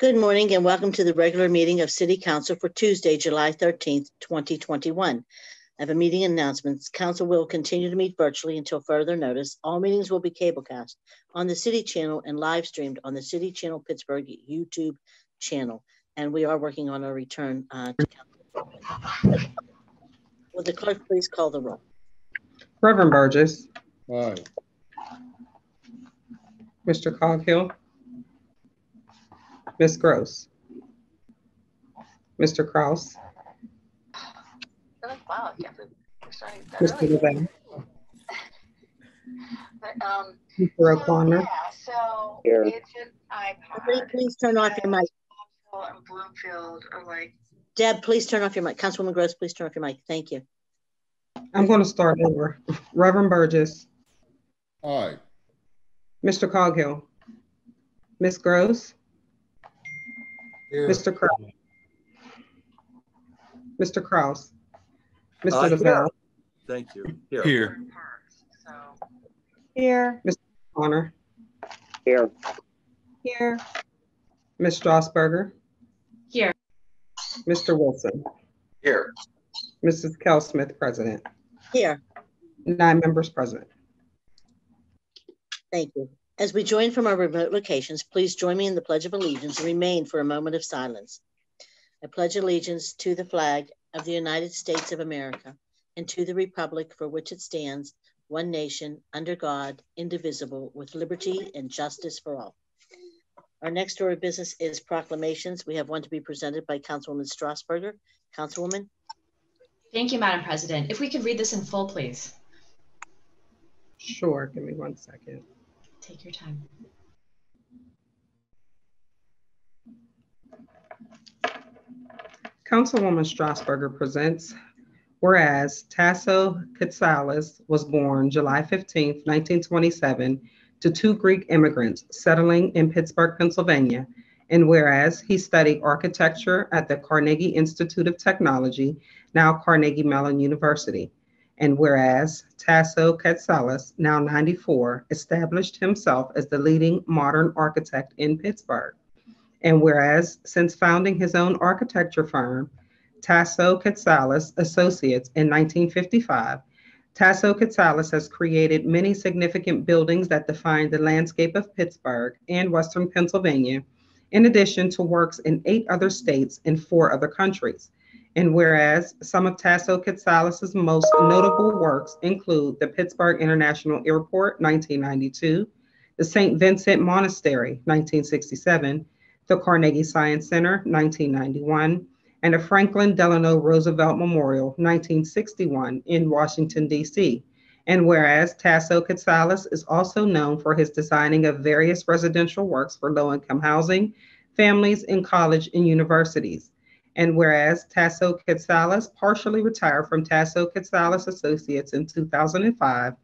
Good morning and welcome to the regular meeting of City Council for Tuesday, July 13th, 2021. I have a meeting announcements. Council will continue to meet virtually until further notice. All meetings will be cablecast on the City channel and live streamed on the City Channel Pittsburgh YouTube channel. And we are working on a return to council. Will the clerk please call the roll? Reverend Burgess. Aye. Mr. Coghill. Ms. Gross. Mr. Kraus. Wow, yeah, we're starting that Mr. early. Levin. Mr. O'Connor. Yeah, so Here. it's an iPod. Please turn off your mic. And Bloomfield are like. Deb, please turn off your mic. Councilwoman Gross, please turn off your mic. Thank you. I'm going to start over. Reverend Burgess. Aye. Mr. Coghill. Ms. Gross. Here. Mr. Kraus. Mr. Kraus. Mr. Here. Lavelle. Thank you. Here. So Here. Mr. O'Connor. Here. Here. Ms. Strasburger. Here. Mr. Wilson. Here. Mrs. Kel Smith, President. Here. 9 members present. Thank you. As we join from our remote locations, please join me in the Pledge of Allegiance and remain for a moment of silence. I pledge allegiance to the flag of the United States of America and to the republic for which it stands, one nation, under God, indivisible, with liberty and justice for all. Our next order of business is proclamations. We have one to be presented by Councilwoman Strasburger. Councilwoman. Thank you, Madam President. If we could read this in full, please. Sure, give me 1 second. Take your time. Councilwoman Strasburger presents, whereas Tasso Katsalis was born July 15, 1927, to 2 Greek immigrants settling in Pittsburgh, Pennsylvania, and whereas he studied architecture at the Carnegie Institute of Technology, now Carnegie Mellon University. And whereas Tasso Katsalis, now 94, established himself as the leading modern architect in Pittsburgh. And whereas since founding his own architecture firm, Tasso Katsalis Associates in 1955, Tasso Katsalis has created many significant buildings that define the landscape of Pittsburgh and Western Pennsylvania, in addition to works in 8 other states and 4 other countries. And whereas some of Tasso Katsalis' most notable works include the Pittsburgh International Airport, 1992, the St. Vincent Monastery, 1967, the Carnegie Science Center, 1991, and the Franklin Delano Roosevelt Memorial, 1961, in Washington, D.C. And whereas Tasso Katsalis is also known for his designing of various residential works for low-income housing, families in college and universities. And whereas Tasso Katsalis partially retired from Tasso Katsalis Associates in 2005,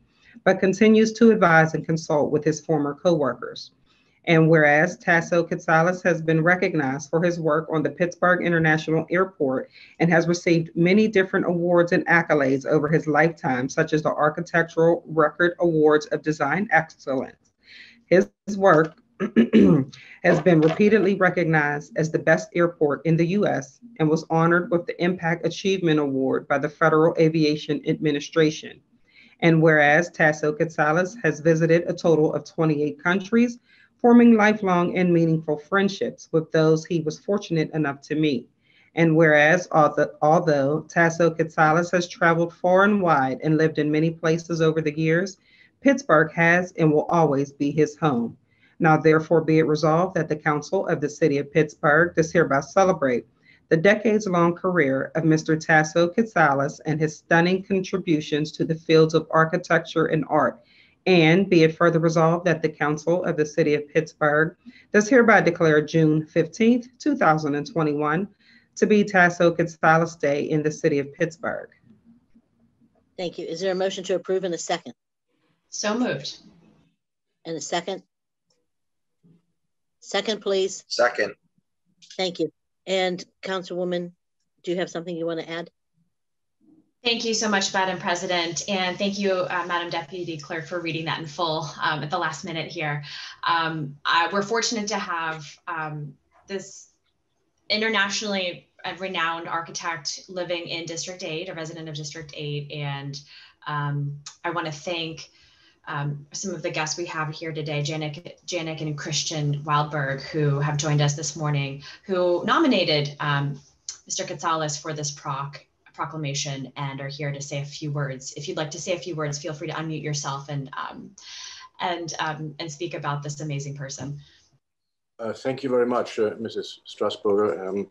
but continues to advise and consult with his former co-workers. And whereas Tasso Katsalis has been recognized for his work on the Pittsburgh International Airport and has received many different awards and accolades over his lifetime, such as the Architectural Record Awards of Design Excellence. His work has been repeatedly recognized as the best airport in the U.S. and was honored with the Impact Achievement Award by the Federal Aviation Administration. And whereas Tasso Katsalis has visited a total of 28 countries, forming lifelong and meaningful friendships with those he was fortunate enough to meet. And whereas although Tasso Katsalis has traveled far and wide and lived in many places over the years, Pittsburgh has and will always be his home. Now therefore be it resolved that the Council of the City of Pittsburgh does hereby celebrate the decades-long career of Mr. Tasso Katsalis and his stunning contributions to the fields of architecture and art. And be it further resolved that the Council of the City of Pittsburgh does hereby declare June 15th, 2021 to be Tasso Katsalis Day in the City of Pittsburgh. Thank you. Is there a motion to approve in a second? So moved. And a second? Second, please. Second. Thank you. And Councilwoman, do you have something you want to add? Thank you so much, Madam President, and thank you, Madam Deputy Clerk, for reading that in full at the last minute here. We're fortunate to have this internationally renowned architect living in District 8, a resident of District 8. And I want to thank some of the guests we have here today, Janik and Christian Wildberg, who have joined us this morning, who nominated Mr. Katsoulis for this proclamation and are here to say a few words. If you'd like to say a few words, feel free to unmute yourself and speak about this amazing person. Thank you very much, Mrs. Strasburger.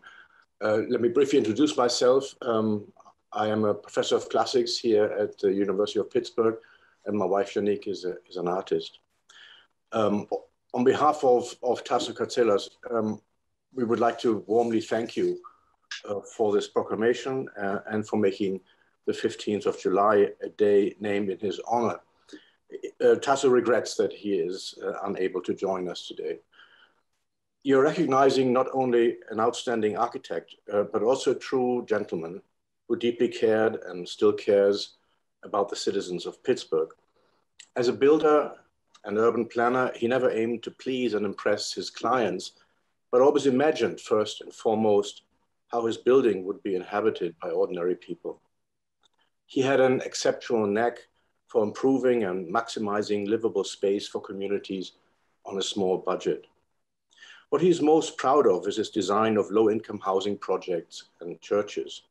Let me briefly introduce myself. I am a professor of classics here at the University of Pittsburgh, and my wife, Janik, is an artist. On behalf of Tasso Katsoulis, we would like to warmly thank you for this proclamation and for making the 15th of July a day named in his honor. Tasso regrets that he is unable to join us today. You're recognizing not only an outstanding architect, but also a true gentleman who deeply cared and still cares about the citizens of Pittsburgh. As a builder and urban planner, he never aimed to please and impress his clients, but always imagined first and foremost how his building would be inhabited by ordinary people. He had an exceptional knack for improving and maximizing livable space for communities on a small budget. What he's most proud of is his design of low-income housing projects and churches.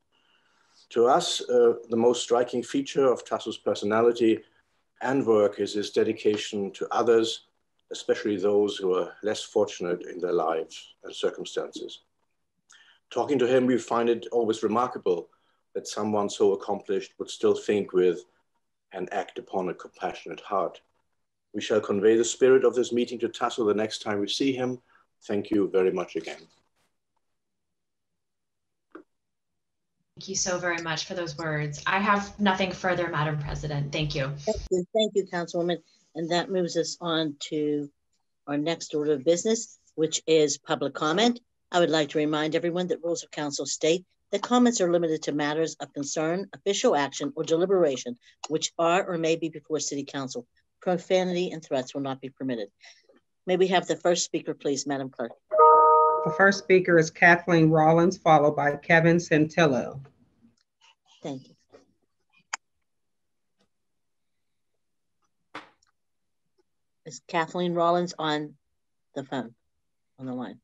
To us, the most striking feature of Tasso's personality and work is his dedication to others, especially those who are less fortunate in their lives and circumstances. Talking to him, we find it always remarkable that someone so accomplished would still think with and act upon a compassionate heart. We shall convey the spirit of this meeting to Tasso the next time we see him. Thank you very much again. Thank you so very much for those words. I have nothing further, Madam President. Thank you. Thank you, Councilwoman. And that moves us on to our next order of business, which is public comment. I would like to remind everyone that rules of council state that comments are limited to matters of concern, official action, or deliberation, which are or may be before City Council. Profanity and threats will not be permitted. May we have the first speaker, please, Madam Clerk? The first speaker is Kathleen Rollins, followed by Kevin Santillo. Thank you. Is Kathleen Rollins on the phone, on the line?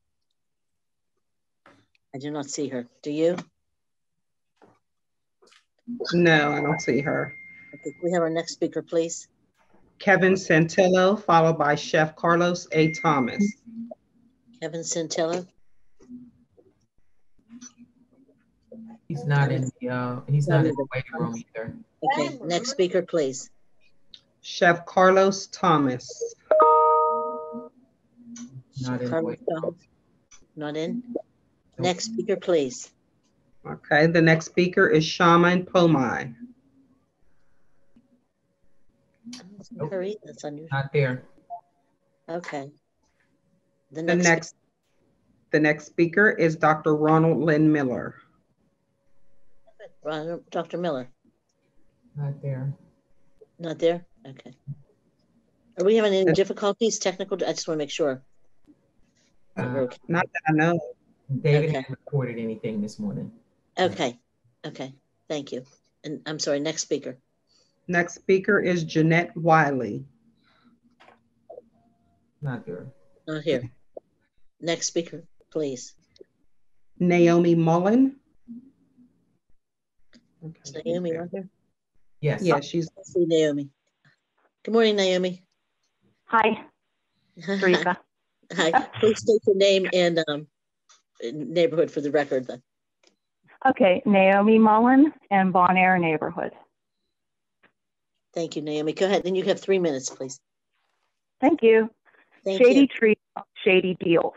I do not see her. Do you? No, I don't see her. Okay, can we have our next speaker, please? Kevin Santillo, followed by Chef Carlos A. Thomas. Kevin Santillo. He's not in the waiting room either. Okay, next speaker, please. Chef Carlos Thomas. Not in the waiting room. Not in. Next speaker, please. Okay, the next speaker is Shaman Pomai. Nope. That's unusual. Not there. Okay. The next speaker is Dr. Ronald Lynn Miller. Dr. Miller. Not there. Not there? Okay. Are we having any difficulties, technical? I just want to make sure. Not that I know. David hasn't reported anything this morning. Okay. Okay. Thank you. And I'm sorry, next speaker. Next speaker is Jeanette Wiley. Not there. Not here. Next speaker, please. Naomi Mullen. Is Naomi on here? Yes. Yeah, she's. Let's see Naomi. Good morning, Naomi. Hi, Teresa. Hi. Please state your name and neighborhood for the record then. Okay, Naomi Mullen and Bon Air neighborhood. Thank you, Naomi. Go ahead. Then you have 3 minutes, please. Thank you. Thank Shady you. trees, shady deals.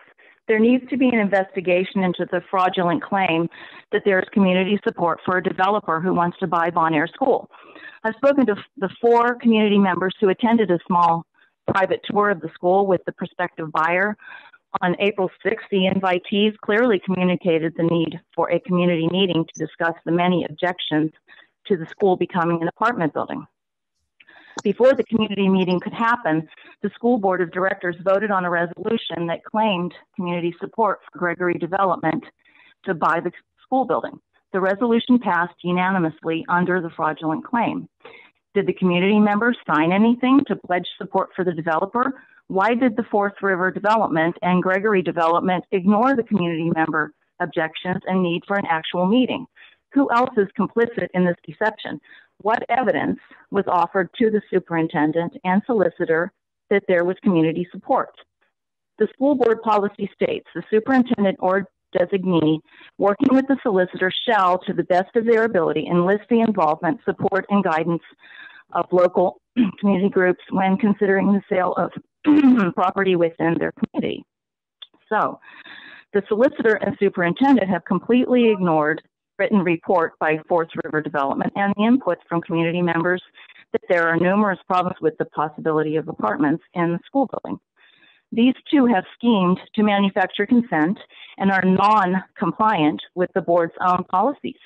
There needs to be an investigation into the fraudulent claim that there is community support for a developer who wants to buy Bon Air School. I've spoken to the 4 community members who attended a small private tour of the school with the prospective buyer. On April 6th, the invitees clearly communicated the need for a community meeting to discuss the many objections to the school becoming an apartment building. Before the community meeting could happen, the school board of directors voted on a resolution that claimed community support for Gregory Development to buy the school building. The resolution passed unanimously under the fraudulent claim. Did the community members sign anything to pledge support for the developer? Why did the Fourth River Development and Gregory Development ignore the community member objections and need for an actual meeting? Who else is complicit in this deception? What evidence was offered to the superintendent and solicitor that there was community support? The school board policy states the superintendent or designee working with the solicitor shall, to the best of their ability, enlist the involvement, support, and guidance of local community groups when considering the sale of property within their community. So the solicitor and superintendent have completely ignored written report by Fourth River Development and the input from community members that there are numerous problems with the possibility of apartments in the school building. These two have schemed to manufacture consent and are non-compliant with the board's own policies.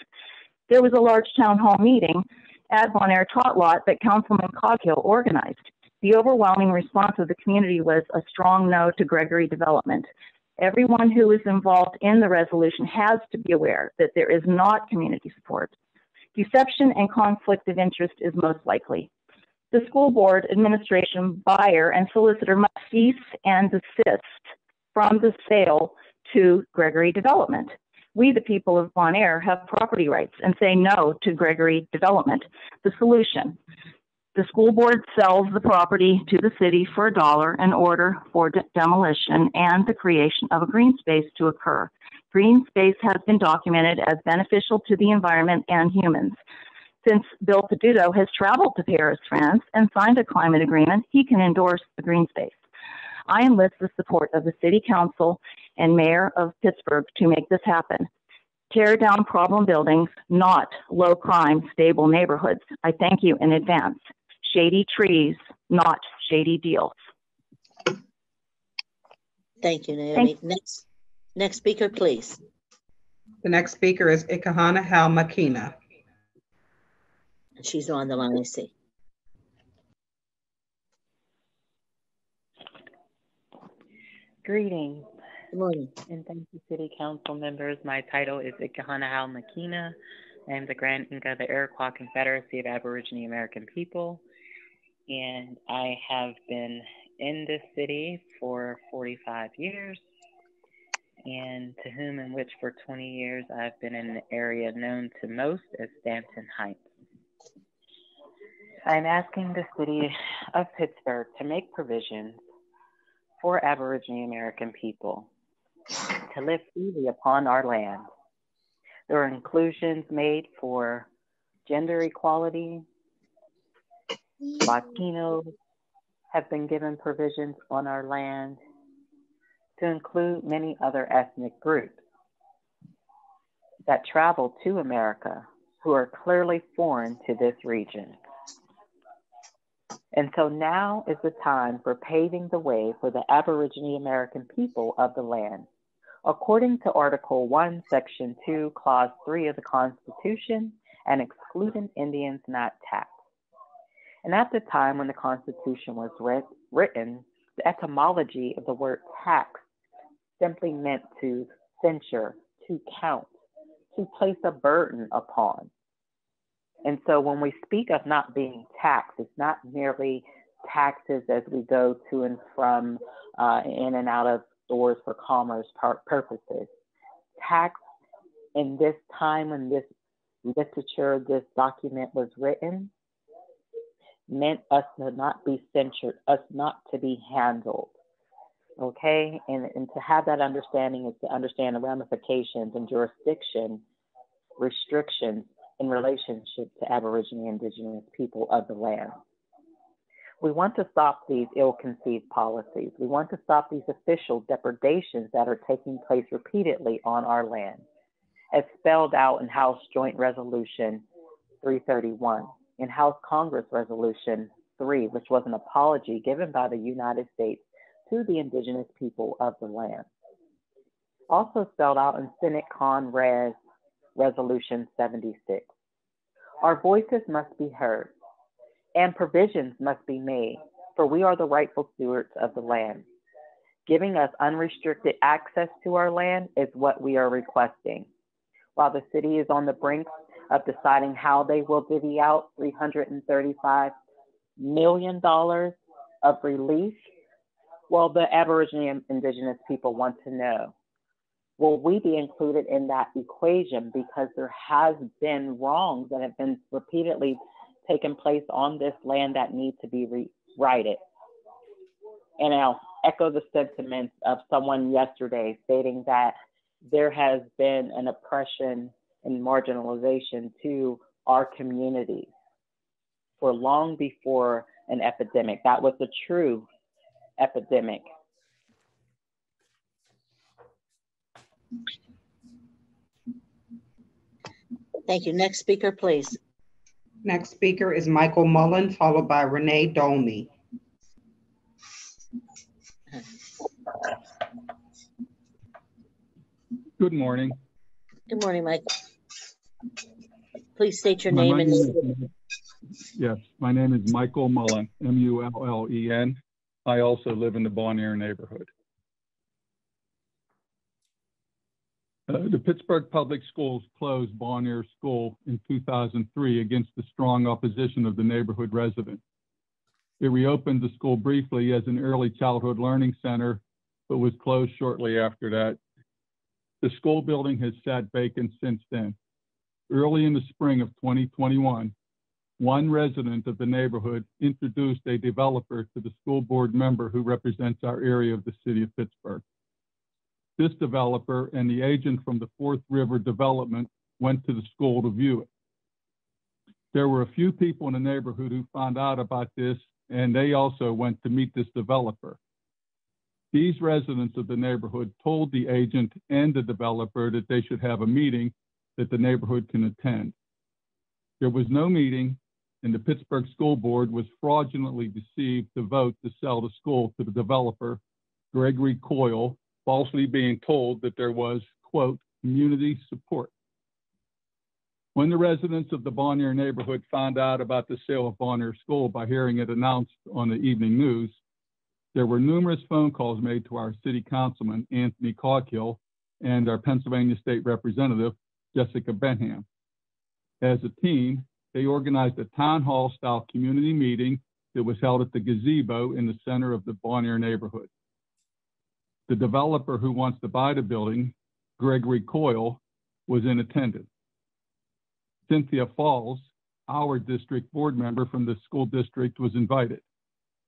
There was a large town hall meeting at Bon Air Tot Lot that Councilman Coghill organized. The overwhelming response of the community was a strong no to Gregory Development. Everyone who is involved in the resolution has to be aware that there is not community support. Deception and conflict of interest is most likely. The school board, administration, buyer, and solicitor must cease and desist from the sale to Gregory Development. We, the people of Bon Air, have property rights and say no to Gregory Development. The solution: the school board sells the property to the city for $1 in order for demolition and the creation of a green space to occur. Green space has been documented as beneficial to the environment and humans. Since Bill Peduto has traveled to Paris, France, and signed a climate agreement, he can endorse the green space. I enlist the support of the City Council and Mayor of Pittsburgh to make this happen. Tear down problem buildings, not low crime, stable neighborhoods. I thank you in advance. Shady trees, not shady deals. Thank you, Naomi. Next speaker, please. The next speaker is Ikahana Makina. She's on the line, I see. Greetings. Good morning. And thank you, City Council members. My title is Ikahana Makina. I am the Grand Inca of the Iroquois Confederacy of Aborigine American People. And I have been in this city for 45 years, and to whom and which for 20 years I've been in an area known to most as Stanton Heights. I'm asking the city of Pittsburgh to make provisions for Aborigine American people to live freely upon our land. There are inclusions made for gender equality. Latinos have been given provisions on our land, to include many other ethnic groups that travel to America who are clearly foreign to this region. And so now is the time for paving the way for the Aborigine American people of the land. According to Article 1, Section 2, Clause 3 of the Constitution, and excluding Indians not taxed. And at the time when the Constitution was written, the etymology of the word tax simply meant to censure, to count, to place a burden upon. And so when we speak of not being taxed, it's not merely taxes as we go to and from in and out of stores for commerce purposes. Tax in this time when this literature, this document was written, meant us to not be censured, us not to be handled. Okay, and to have that understanding is to understand the ramifications and jurisdiction restrictions in relationship to Aboriginal Indigenous people of the land. We want to stop these ill-conceived policies. We want to stop these official depredations that are taking place repeatedly on our land, as spelled out in House Joint Resolution 331, in House Congress Resolution 3, which was an apology given by the United States to the indigenous people of the land. Also spelled out in Senate Con Res Resolution 76. Our voices must be heard. and provisions must be made, for we are the rightful stewards of the land. Giving us unrestricted access to our land is what we are requesting. While the city is on the brink of deciding how they will divvy out $335 million of relief, well, the Aboriginal and Indigenous people want to know, will we be included in that equation? Because there has been wrongs that have been repeatedly taken place on this land that need to be righted. And I'll echo the sentiments of someone yesterday stating that there has been an oppression and marginalization to our communities for long before an epidemic. That was a true epidemic. Thank you. Next speaker, please. Next speaker is Michael Mullen, followed by Renee Dolney. Good morning. Good morning, Mike. Please state your name and neighborhood. Yes, my name is Michael Mullen, M-U-L-L-E-N. I also live in the Bonnier neighborhood. The Pittsburgh Public Schools closed Bonnier School in 2003 against the strong opposition of the neighborhood residents. It reopened the school briefly as an early childhood learning center, but was closed shortly after that. The school building has sat vacant since then. Early in the spring of 2021, one resident of the neighborhood introduced a developer to the school board member who represents our area of the city of Pittsburgh. This developer and the agent from the Fourth River Development went to the school to view it. There were a few people in the neighborhood who found out about this, and they also went to meet this developer. These residents of the neighborhood told the agent and the developer that they should have a meeting that the neighborhood can attend. There was no meeting, and the Pittsburgh School Board was fraudulently deceived to vote to sell the school to the developer, Gregory Coyle, falsely being told that there was, quote, community support. When the residents of the Bonnier neighborhood found out about the sale of Bonnier School by hearing it announced on the evening news, there were numerous phone calls made to our city councilman, Anthony Coghill, and our Pennsylvania State Representative, Jessica Benham. As a team, they organized a town hall style community meeting that was held at the gazebo in the center of the Bonnier neighborhood. The developer who wants to buy the building, Gregory Coyle, was in attendance. Cynthia Falls, our district board member from the school district, was invited.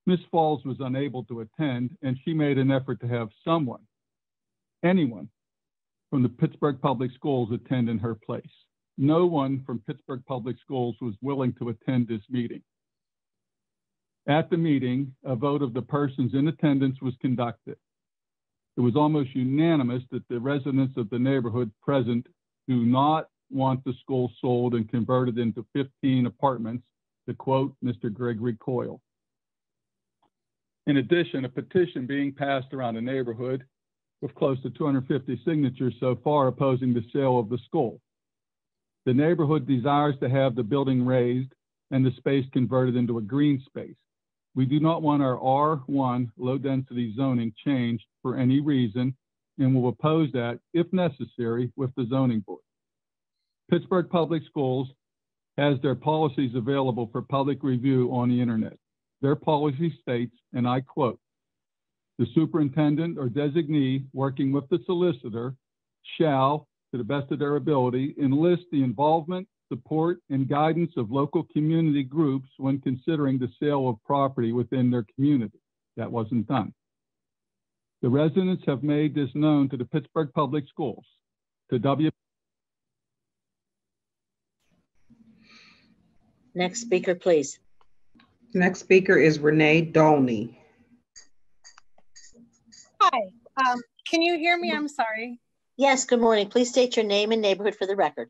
Ms. Falls was unable to attend, and she made an effort to have someone, anyone, from the Pittsburgh Public Schools attend in her place. No one from Pittsburgh Public Schools was willing to attend this meeting. At the meeting, a vote of the persons in attendance was conducted. It was almost unanimous that the residents of the neighborhood present do not want the school sold and converted into 15 apartments, to quote Mr. Gregory Coyle. In addition, a petition being passed around the neighborhood with close to 250 signatures so far opposing the sale of the school. The neighborhood desires to have the building raised and the space converted into a green space. We do not want our R1 low-density zoning changed for any reason and will oppose that, if necessary, with the zoning board. Pittsburgh Public Schools has their policies available for public review on the internet. Their policy states, and I quote, "The superintendent or designee working with the solicitor shall, to the best of their ability, enlist the involvement, support, and guidance of local community groups when considering the sale of property within their community." That wasn't done. The residents have made this known to the Pittsburgh Public Schools, to Next speaker, please. Next speaker is Renee Dolney. Hi, can you hear me? I'm sorry. Yes, good morning. Please state your name and neighborhood for the record.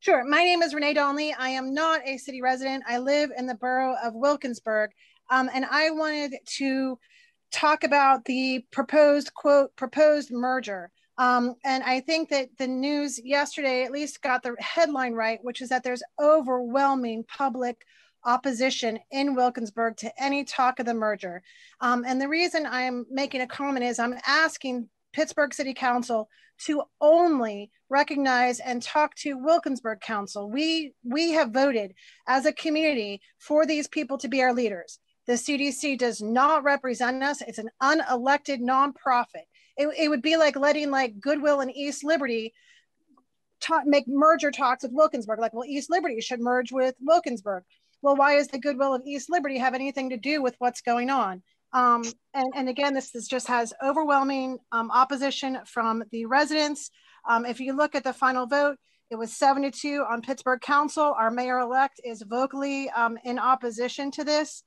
Sure, my name is Renee Dolney. I am not a city resident. I live in the borough of Wilkinsburg, and I wanted to talk about the proposed, quote, proposed merger. And I think that the news yesterday at least got the headline right, which is that there's overwhelming public opposition in Wilkinsburg to any talk of the merger. And the reason I'm making a comment is I'm asking Pittsburgh City Council to only recognize and talk to Wilkinsburg Council. We have voted as a community for these people to be our leaders. The CDC does not represent us. It's an unelected nonprofit. It would be like letting like Goodwill and East Liberty make merger talks with Wilkinsburg. Like, well, East Liberty should merge with Wilkinsburg. Well, why does the Goodwill of East Liberty have anything to do with what's going on? And again, this just has overwhelming opposition from the residents. If you look at the final vote, it was 7-2 on Pittsburgh Council. Our mayor-elect is vocally in opposition to this.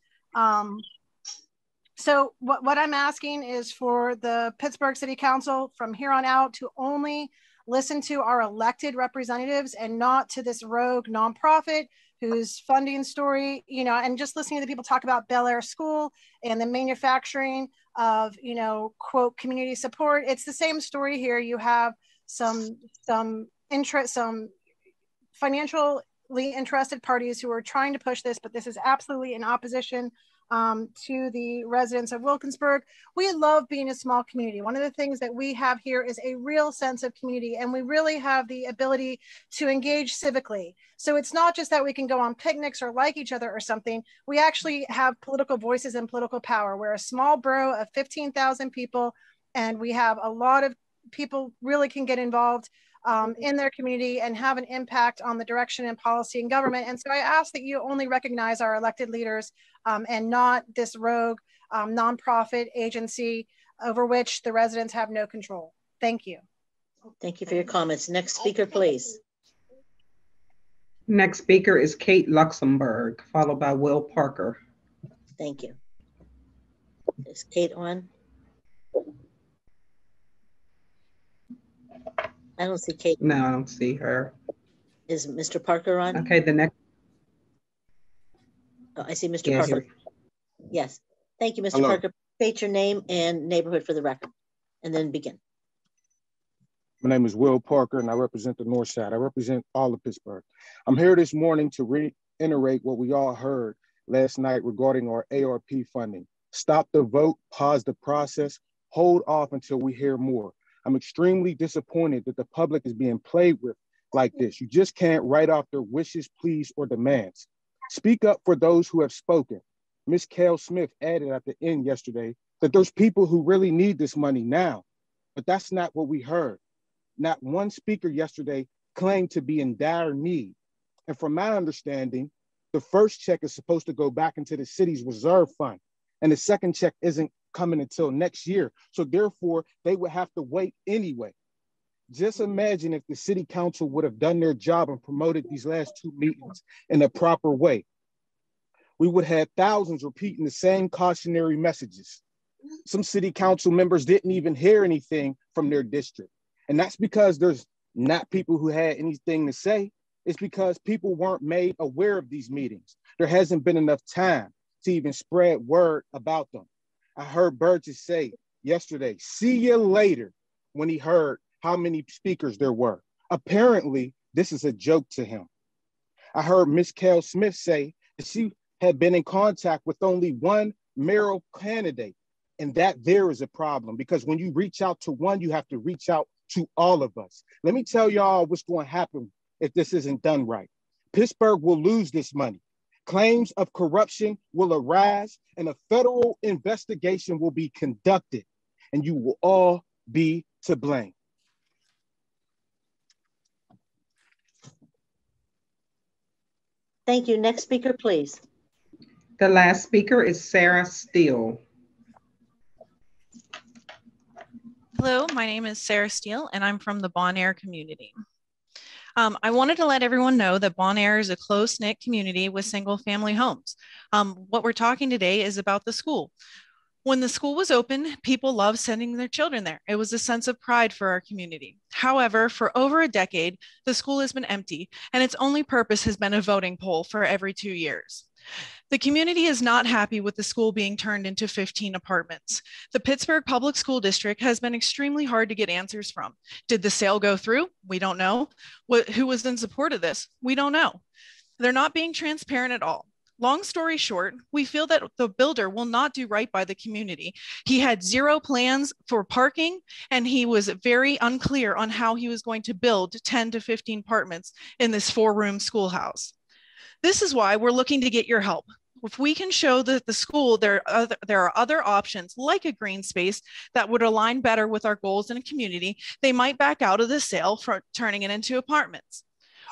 So what I'm asking is for the Pittsburgh City Council from here on out to only listen to our elected representatives and not to this rogue nonprofit whose funding story, you know, and just listening to the people talk about Bel Air School and the manufacturing of, you know, quote, community support. It's the same story here. You have some financially interested parties who are trying to push this, but this is absolutely in opposition to the residents of Wilkinsburg. We love being a small community. One of the things that we have here is a real sense of community, and we really have the ability to engage civically. So it's not just that we can go on picnics or like each other or something. We actually have political voices and political power. We're a small borough of 15,000 people, and we have a lot of people really can get involved in their community and have an impact on the direction and policy in government. And so I ask that you only recognize our elected leaders and not this rogue nonprofit agency over which the residents have no control. Thank you. Thank you for your comments. Next speaker, please. Next speaker is Kate Luxembourg, followed by Will Parker. Thank you. Is Kate on? I don't see Kate. No, I don't see her. Is Mr. Parker on? Okay, the next. Oh, I see Mr. Yes. Parker. Yes. Thank you, Mr. Hello. Parker. State your name and neighborhood for the record, and then begin. My name is Will Parker, and I represent the North Side. I represent all of Pittsburgh. I'm here this morning to reiterate what we all heard last night regarding our ARP funding. Stop the vote, pause the process, hold off until we hear more. I'm extremely disappointed that the public is being played with like this. You just can't write off their wishes, pleas, or demands. Speak up for those who have spoken. Ms. Kale Smith added at the end yesterday that there's people who really need this money now, but that's not what we heard. Not one speaker yesterday claimed to be in dire need. And from my understanding, the first check is supposed to go back into the city's reserve fund, and the second check isn't coming until next year. So therefore, they would have to wait anyway. Just imagine if the city council would have done their job and promoted these last two meetings in a proper way. We would have thousands repeating the same cautionary messages. Some city council members didn't even hear anything from their district. And that's because there's not people who had anything to say. It's because people weren't made aware of these meetings. There hasn't been enough time to even spread word about them. I heard Burgess say yesterday, see you later, when he heard how many speakers there were. Apparently, this is a joke to him. I heard Ms. Kale Smith say that she had been in contact with only one mayoral candidate, and that there is a problem, because when you reach out to one, you have to reach out to all of us. Let me tell y'all what's going to happen if this isn't done right. Pittsburgh will lose this money. Claims of corruption will arise, and a federal investigation will be conducted, and you will all be to blame. Thank you. Next speaker, please. The last speaker is Sarah Steele. Hello, my name is Sarah Steele, and I'm from the Bon Air community. I wanted to let everyone know that Bon Air is a close-knit community with single-family homes. What we're talking today is about the school. When the school was open, people loved sending their children there. It was a sense of pride for our community. However, for over a decade, the school has been empty, and its only purpose has been a voting poll for every 2 years. The community is not happy with the school being turned into 15 apartments. The Pittsburgh Public School District has been extremely hard to get answers from. Did the sale go through? We don't know. Who was in support of this? We don't know. They're not being transparent at all. Long story short, we feel that the builder will not do right by the community. He had zero plans for parking, and he was very unclear on how he was going to build 10 to 15 apartments in this 4-room schoolhouse. This is why we're looking to get your help. If we can show that the school there are other options like a green space that would align better with our goals in a community, they might back out of the sale for turning it into apartments.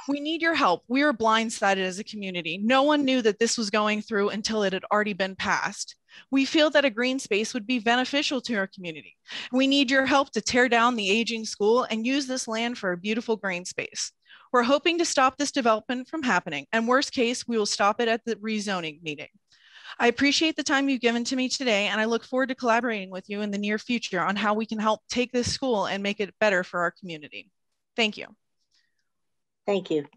We need your help. We are blindsided as a community. No one knew that this was going through until it had already been passed. We feel that a green space would be beneficial to our community. We need your help to tear down the aging school and use this land for a beautiful green space. We're hoping to stop this development from happening, and worst case, we will stop it at the rezoning meeting. I appreciate the time you've given to me today, and I look forward to collaborating with you in the near future on how we can help take this school and make it better for our community. Thank you. Thank you.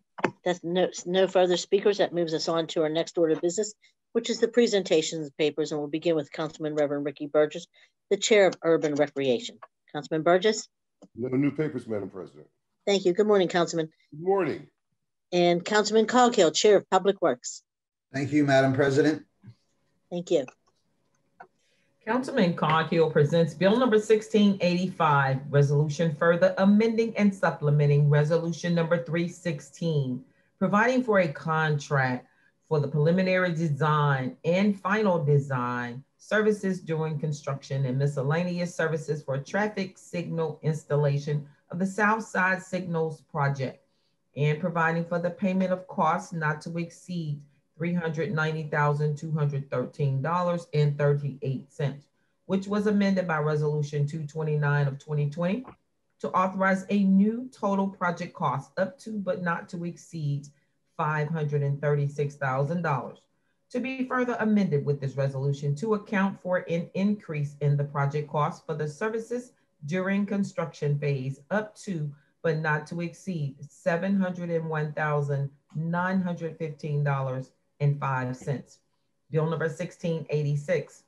That's no further speakers. That moves us on to our next order of business, which is the presentations of papers, and we'll begin with Councilman Reverend Ricky Burgess, the Chair of Urban Recreation. Councilman Burgess? No new papers, Madam President. Thank you. Good morning, Councilman. Good morning. And Councilman Coghill, Chair of Public Works. Thank you, Madam President. Thank you. Councilman Coghill presents Bill number 1685, resolution further amending and supplementing resolution number 316, providing for a contract for the preliminary design and final design services during construction and miscellaneous services for traffic signal installation of the South Side Signals project, and providing for the payment of costs not to exceed $390,213.38, which was amended by Resolution 229 of 2020 to authorize a new total project cost up to but not to exceed $536,000, to be further amended with this resolution to account for an increase in the project cost for the services during construction phase up to but not to exceed $701,915.05. Bill number 1686,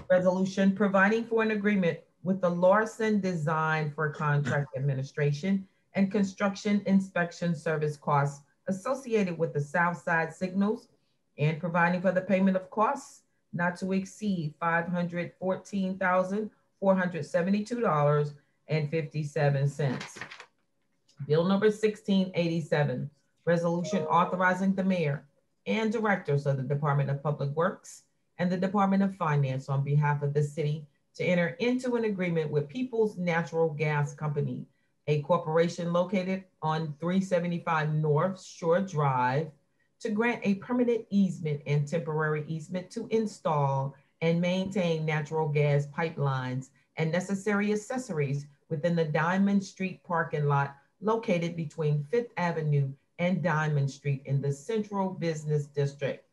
resolution providing for an agreement with the Larson Design for Contract Administration and Construction Inspection Service costs associated with the South Side Signals, and providing for the payment of costs not to exceed $514,472.57. Bill number 1687, resolution authorizing the mayor and directors of the Department of Public Works and the Department of Finance on behalf of the city to enter into an agreement with People's Natural Gas Company, a corporation located on 375 North Shore Drive, to grant a permanent easement and temporary easement to install and maintain natural gas pipelines and necessary accessories within the Diamond Street parking lot located between 5th Avenue and Diamond Street in the Central Business District.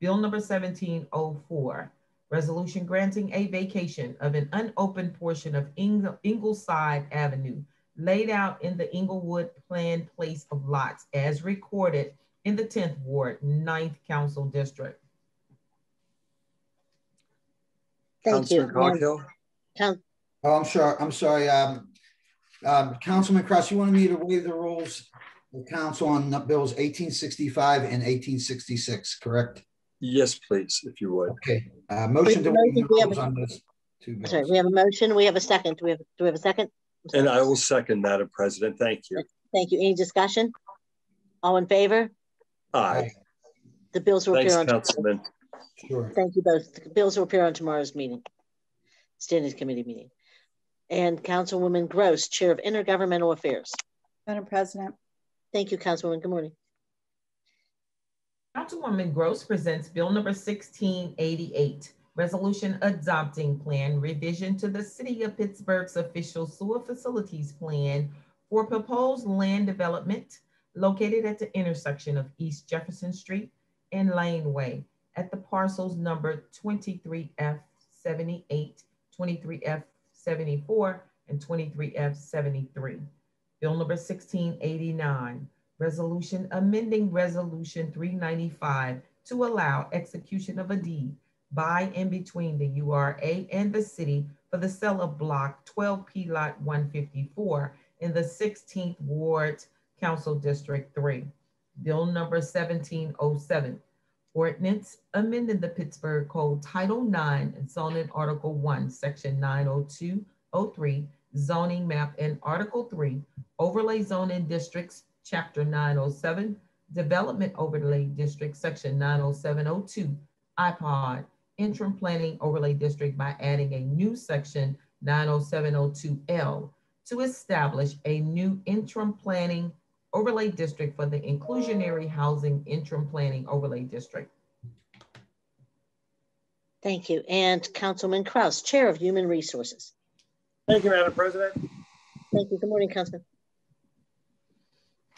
Bill number 1704, resolution granting a vacation of an unopened portion of Ingleside Avenue laid out in the Inglewood planned place of lots as recorded in the 10th Ward, 9th Council District. Thank you. Coghill? Oh, I'm sorry. Councilman Cross, you wanted me to waive the rules of council on bills 1865 and 1866, correct? Yes, please, if you would. Okay. Motion to waive the rules on those two bills. Sorry, we have a motion. We have a second. Do we have a second? And I will second, Madam President. Thank you. Thank you. Any discussion? All in favor? Aye. The bills will appear on Councilman. Sure. Thank you both. The bills will appear on tomorrow's meeting, Standing Committee meeting. And Councilwoman Gross, Chair of Intergovernmental Affairs. Madam President. Thank you, Councilwoman. Good morning. Councilwoman Gross presents Bill number 1688, resolution adopting plan revision to the City of Pittsburgh's official sewer facilities plan for proposed land development located at the intersection of East Jefferson Street and Laneway at the parcels number 23F78, 23F74, and 23F73. Bill number 1689, resolution amending resolution 395 to allow execution of a deed by and between the URA and the city for the sale of block 12P lot 154 in the 16th Ward, Council District 3. Bill number 1707, Ordinance amending the Pittsburgh Code Title 9, Zoning Article 1, Section 90203, Zoning Map, and Article 3, Overlay Zoning Districts, Chapter 907, Development Overlay District, Section 90702, iPod, Interim Planning Overlay District by adding a new Section 90702L to establish a new interim planning overlay district for the inclusionary housing interim planning overlay district. Thank you. And Councilman Kraus, Chair of Human Resources. Thank you, Madam President. Thank you. Good morning, Councilman.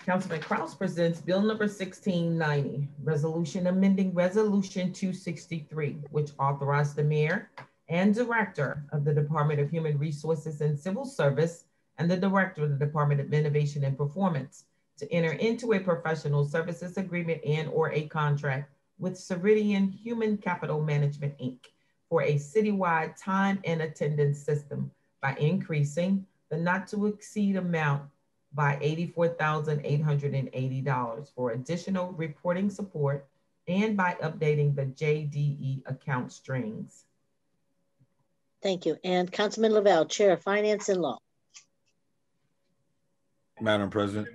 Councilman Kraus presents Bill number 1690, resolution amending Resolution 263, which authorized the mayor and director of the Department of Human Resources and Civil Service and the director of the Department of Innovation and Performance to enter into a professional services agreement and or a contract with Ceridian Human Capital Management, Inc. for a citywide time and attendance system by increasing the not to exceed amount by $84,880 for additional reporting support and by updating the JDE account strings. Thank you. And Councilman Lavelle, Chair of Finance and Law. Madam President.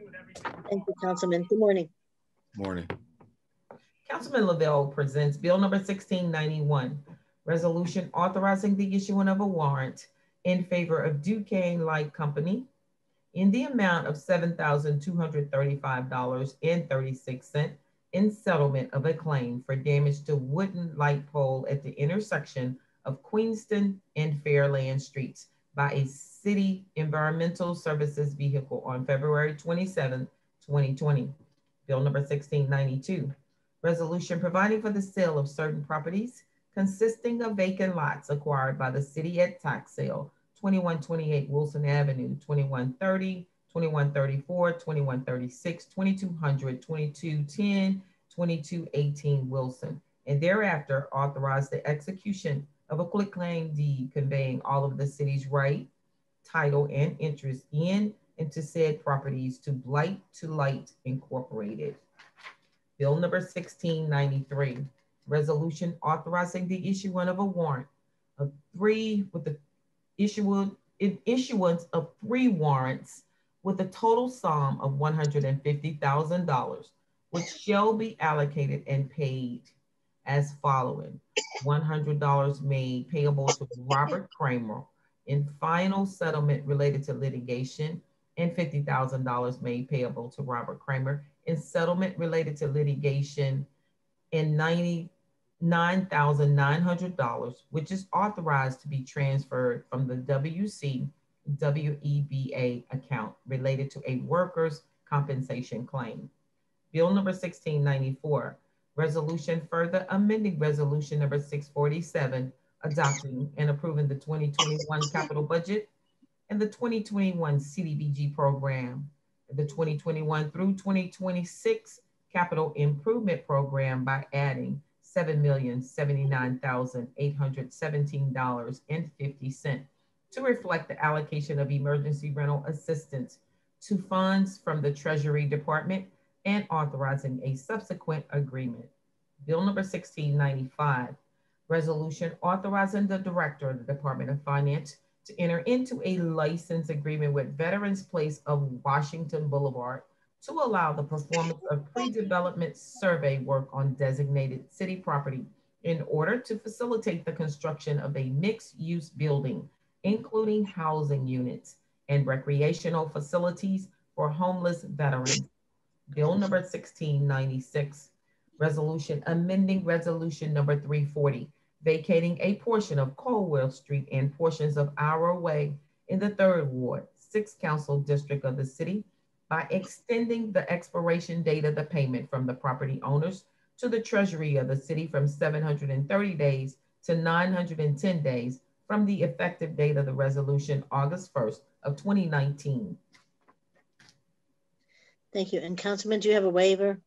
Thank you, Councilman. Good morning. Morning. Councilman Lavelle presents Bill number 1691, resolution authorizing the issuing of a warrant in favor of Duquesne Light Company in the amount of $7,235.36 in settlement of a claim for damage to wooden light pole at the intersection of Queenston and Fairland Streets by a city environmental services vehicle on February 27, 2020. Bill number 1692, resolution providing for the sale of certain properties consisting of vacant lots acquired by the city at tax sale, 2128 Wilson Avenue, 2130, 2134, 2136, 2200, 2210, 2218 Wilson, and thereafter authorize the execution of a quitclaim deed conveying all of the city's right, title, and interest in and to said properties to Blight to Light Incorporated. Bill number 1693, resolution authorizing the issuance of a warrant of issuance of 3 warrants with a total sum of $150,000, which shall be allocated and paid as following: $100 made payable to Robert Kramer in final settlement related to litigation, and $50,000 made payable to Robert Kramer in settlement related to litigation, and $99,900, which is authorized to be transferred from the WCWEBA account related to a workers' compensation claim. Bill number 1694, resolution further amending resolution number 647, adopting and approving the 2021 capital budget and the 2021 CDBG program, the 2021 through 2026 capital improvement program by adding $7,079,817.50 to reflect the allocation of emergency rental assistance to funds from the Treasury Department and authorizing a subsequent agreement. Bill number 1695, resolution authorizing the director of the Department of Finance to enter into a license agreement with Veterans Place of Washington Boulevard to allow the performance of pre-development survey work on designated city property in order to facilitate the construction of a mixed-use building, including housing units and recreational facilities for homeless veterans. Bill number 1696, resolution amending resolution number 340, vacating a portion of Colwell Street and portions of Our Way in the 3rd Ward, 6th Council District of the city by extending the expiration date of the payment from the property owners to the Treasury of the city from 730 days to 910 days from the effective date of the resolution, August 1st of 2019. Thank you. And Councilman, do you have a waiver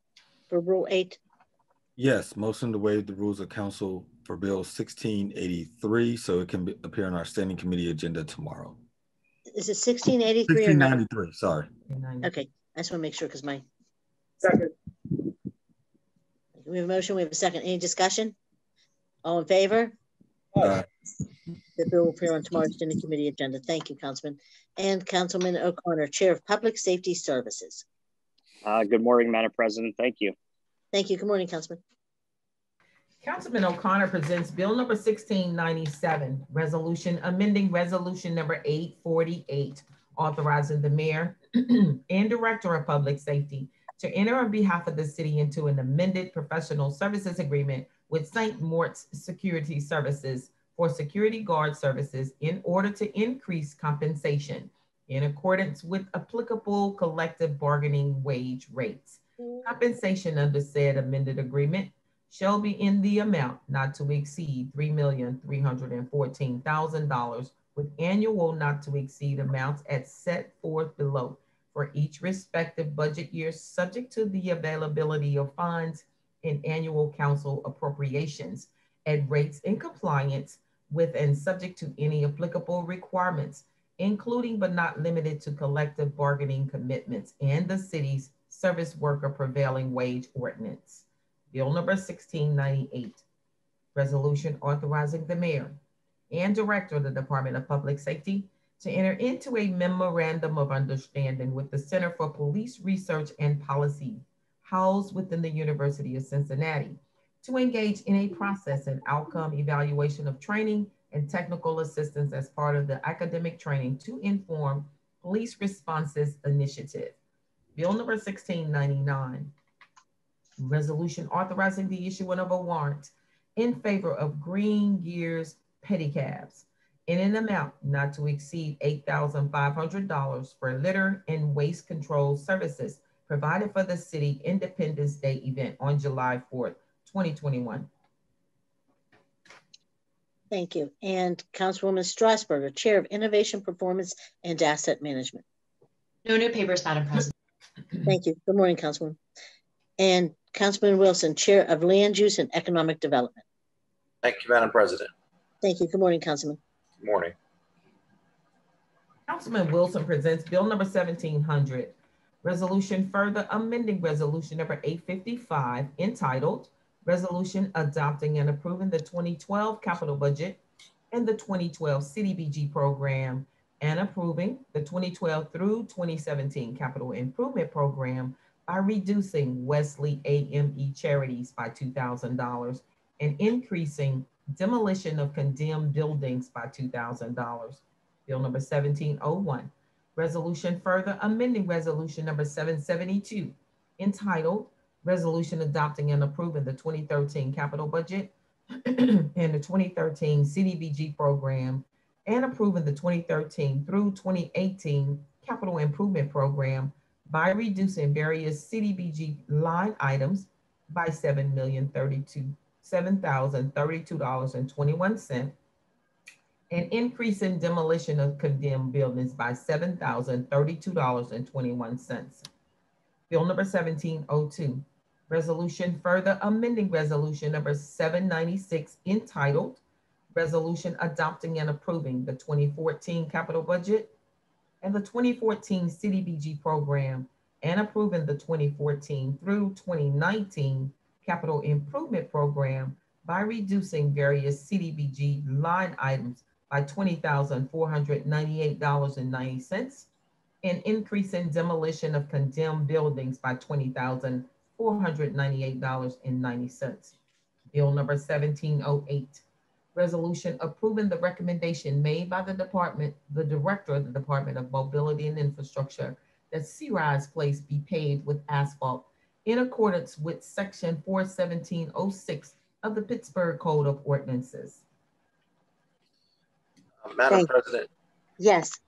for Rule 8? Yes, motion to waive the rules of council for Bill 1683 so it can appear on our standing committee agenda tomorrow. Is it 1683 or 1693, sorry. Okay, I just want to make sure because my... Second. We have a motion, we have a second. Any discussion? All in favor? The bill will appear on tomorrow's standing committee agenda. Thank you, Councilman. And Councilman O'Connor, Chair of Public Safety Services. Good morning, Madam President. Thank you. Thank you. Good morning, Councilman. Councilman O'Connor presents Bill number 1697, resolution amending resolution number 848, authorizing the mayor and director of public safety to enter on behalf of the city into an amended professional services agreement with St. Moritz Security Services for security guard services in order to increase compensation in accordance with applicable collective bargaining wage rates. Compensation under said amended agreement shall be in the amount not to exceed $3,314,000 with annual not to exceed amounts as set forth below for each respective budget year, subject to the availability of funds in annual council appropriations at rates in compliance with and subject to any applicable requirements, including but not limited to collective bargaining commitments and the city's service worker prevailing wage ordinance. Bill number 1698, resolution authorizing the mayor and director of the Department of Public Safety to enter into a memorandum of understanding with the Center for Police Research and Policy, housed within the University of Cincinnati, to engage in a process and outcome evaluation of training and technical assistance as part of the academic training to inform police responses initiative. Bill number 1699, resolution authorizing the issuance of a warrant in favor of Green Gears Pedicabs in an amount not to exceed $8,500 for litter and waste control services provided for the city Independence Day event on July 4th, 2021. Thank you. And Councilwoman Strasburger, Chair of Innovation, Performance, and Asset Management. No new papers, Madam President. Thank you. Good morning, Councilwoman. And Councilman Wilson, Chair of Land Use and Economic Development. Thank you, Madam President. Thank you. Good morning, Councilman. Good morning. Councilman Wilson presents Bill number 1700, resolution further amending resolution number 855, entitled Resolution Adopting and Approving the 2012 Capital Budget and the 2012 CDBG Program and approving the 2012 through 2017 Capital Improvement Program by reducing Wesley AME Charities by $2,000 and increasing demolition of condemned buildings by $2,000. Bill number 1701, resolution further amending resolution number 772, entitled Resolution Adopting and Approving the 2013 Capital Budget and the 2013 CDBG Program and approving the 2013 through 2018 Capital Improvement Program by reducing various CDBG line items by $7,032.21 and increasing demolition of condemned buildings by $7,032.21. Bill number 1702, resolution further amending resolution number 796, entitled Resolution Adopting and Approving the 2014 Capital Budget and the 2014 CDBG Program and approving the 2014 through 2019 Capital Improvement Program by reducing various CDBG line items by $20,498.90 and increasing demolition of condemned buildings by $20,498.90. Bill number 1708, resolution approving the recommendation made by the director of the Department of Mobility and Infrastructure that Sea-Rise Place be paved with asphalt in accordance with section 41706 of the Pittsburgh Code of Ordinances. Madam President. Yes.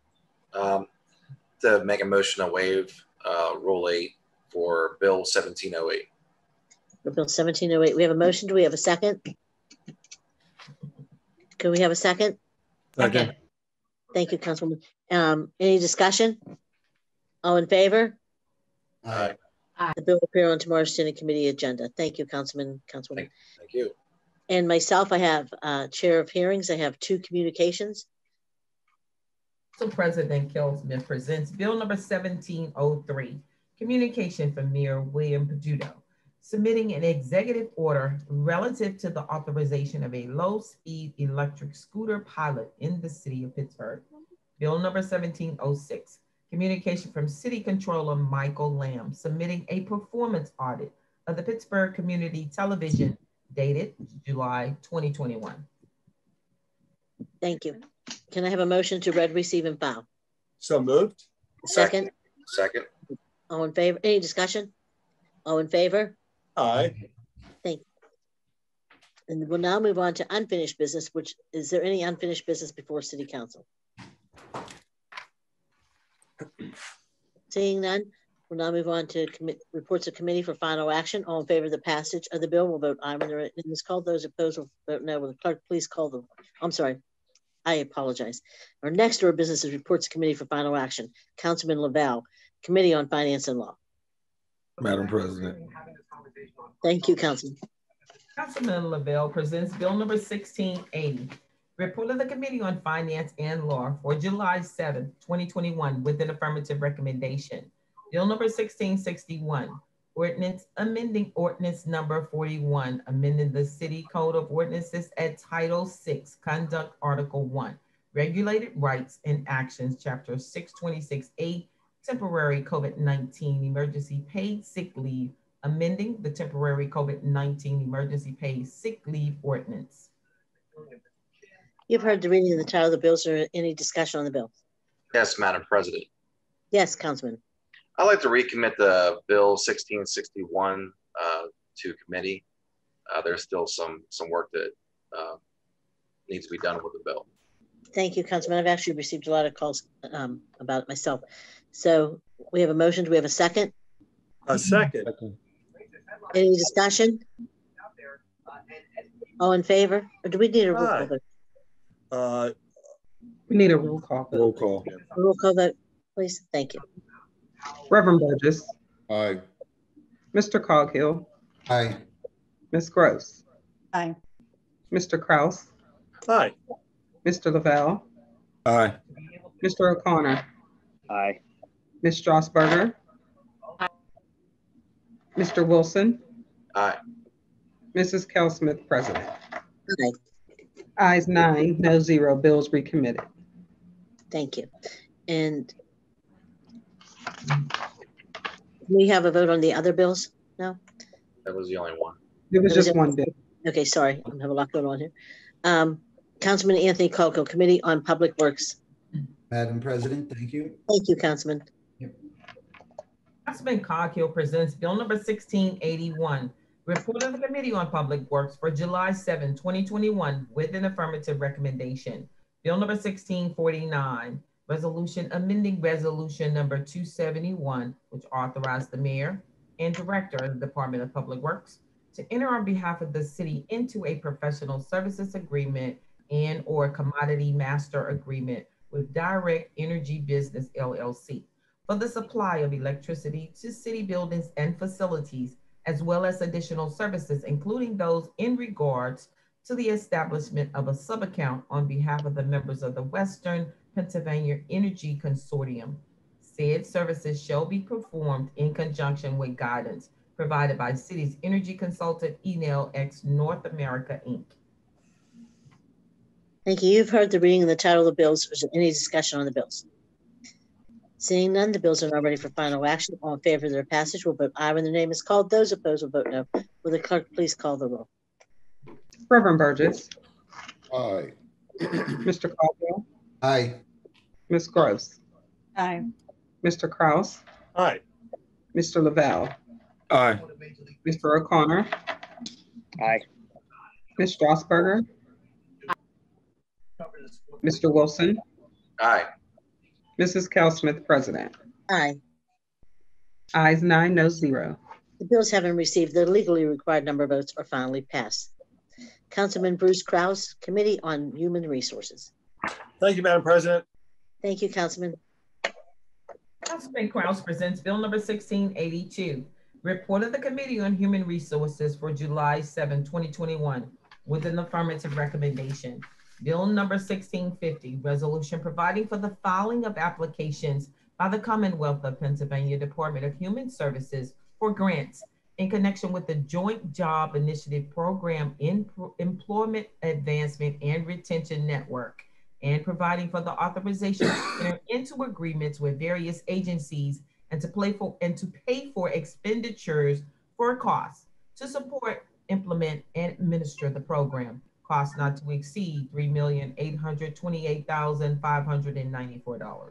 To make a motion to waive Rule 8 for Bill 1708. For Bill 1708, we have a motion. Do we have a second? Can we have a second? Second. Thank you, Councilwoman. Any discussion? All in favor? Aye. The bill will appear on tomorrow's standing committee agenda. Thank you, Councilwoman. Thank you. And myself, I have chair of hearings. I have 2 communications. So President Kelsman presents Bill number 1703, communication from Mayor William Peduto, submitting an executive order relative to the authorization of a low-speed electric scooter pilot in the city of Pittsburgh. Bill number 1706, communication from City Controller Michael Lamb, submitting a performance audit of the Pittsburgh Community Television dated July 2021. Thank you. Can I have a motion to read, receive, and file? So moved. Second? Second. All in favor? Any discussion? All in favor? Aye. Thank you. And we'll now move on to unfinished business, which is there any unfinished business before City Council? Seeing none, we'll now move on to reports of committee for final action. All in favor of the passage of the bill will vote aye when the name is called. Those opposed will vote no. Will the clerk please call the, I'm sorry, I apologize. Our next order of business is reports of committee for final action. Councilman Lavelle, Committee on Finance and Law. Madam President. Thank you, Councilman. Councilman Lavelle presents Bill number 1680, report of the Committee on Finance and Law for July 7, 2021, with an affirmative recommendation. Bill number 1661, ordinance amending ordinance number 41, amending the City Code of Ordinances at Title 6, Conduct Article 1, Regulated Rights and Actions, Chapter 626A, Temporary COVID-19 Emergency Paid Sick Leave, amending the temporary COVID-19 emergency paid sick leave ordinance. You've heard the reading of the title of the bills. Is there any discussion on the bill? Yes, Madam President. Yes, Councilman. I'd like to recommit the Bill 1661 to committee. There's still some work that needs to be done with the bill. Thank you, Councilman. I've actually received a lot of calls about it myself. So we have a motion. Do we have a second? A second. Any discussion? All in favor? Or do we need a roll call vote? We need a roll call vote. Roll call. Roll call vote, please. Thank you. Reverend Burgess. Aye. Mr. Coghill. Aye. Ms. Gross. Aye. Mr. Kraus. Aye. Mr. Lavelle. Aye. Mr. O'Connor. Aye. Ms. Strasburger. Mr. Wilson. Aye. Mrs. Kel-Smith, President. Aye. Ayes 9, no 0, bills recommitted. Thank you. And we have a vote on the other bills now? That was the only one. It was just one bill. Okay, sorry. I have a lot going on here. Councilman Anthony Coghill, Committee on Public Works. Madam President, thank you. Thank you, Councilman. Councilman Coghill presents Bill number 1681, report of the Committee on Public Works for July 7, 2021, with an affirmative recommendation. Bill number 1649, resolution amending resolution number 271, which authorized the mayor and director of the Department of Public Works to enter on behalf of the city into a professional services agreement and or commodity master agreement with Direct Energy Business LLC for the supply of electricity to city buildings and facilities, as well as additional services, including those in regards to the establishment of a subaccount on behalf of the members of the Western Pennsylvania Energy Consortium. Said services shall be performed in conjunction with guidance provided by city's energy consultant, Enel X North America, Inc. Thank you. You've heard the reading of the title of the bills. Is there any discussion on the bills? Seeing none, the bills are now ready for final action. All in favor of their passage will vote aye when their name is called. Those opposed will vote no. Will the clerk please call the roll? Reverend Burgess. Aye. Mr. Coghill. Aye. Ms. Gross. Aye. Mr. Kraus. Aye. Mr. Lavelle. Aye. Mr. O'Connor. Aye. Ms. Strasburger. Mr. Wilson. Aye. Mrs. Kel-Smith, President. Aye. Ayes 9, no 0. The bills having received the legally required number of votes are finally passed. Councilman Bruce Kraus, Committee on Human Resources. Thank you, Madam President. Thank you, Councilman. Councilman Kraus presents Bill number 1682, report of the Committee on Human Resources for July 7, 2021, with an affirmative recommendation. Bill number 1650, resolution providing for the filing of applications by the Commonwealth of Pennsylvania Department of Human Services for grants in connection with the Joint Job Initiative Program Employment Advancement and Retention Network, and providing for the authorization to enter into agreements with various agencies and to pay for expenditures for costs to support, implement, and administer the program. Cost not to exceed $3,828,594.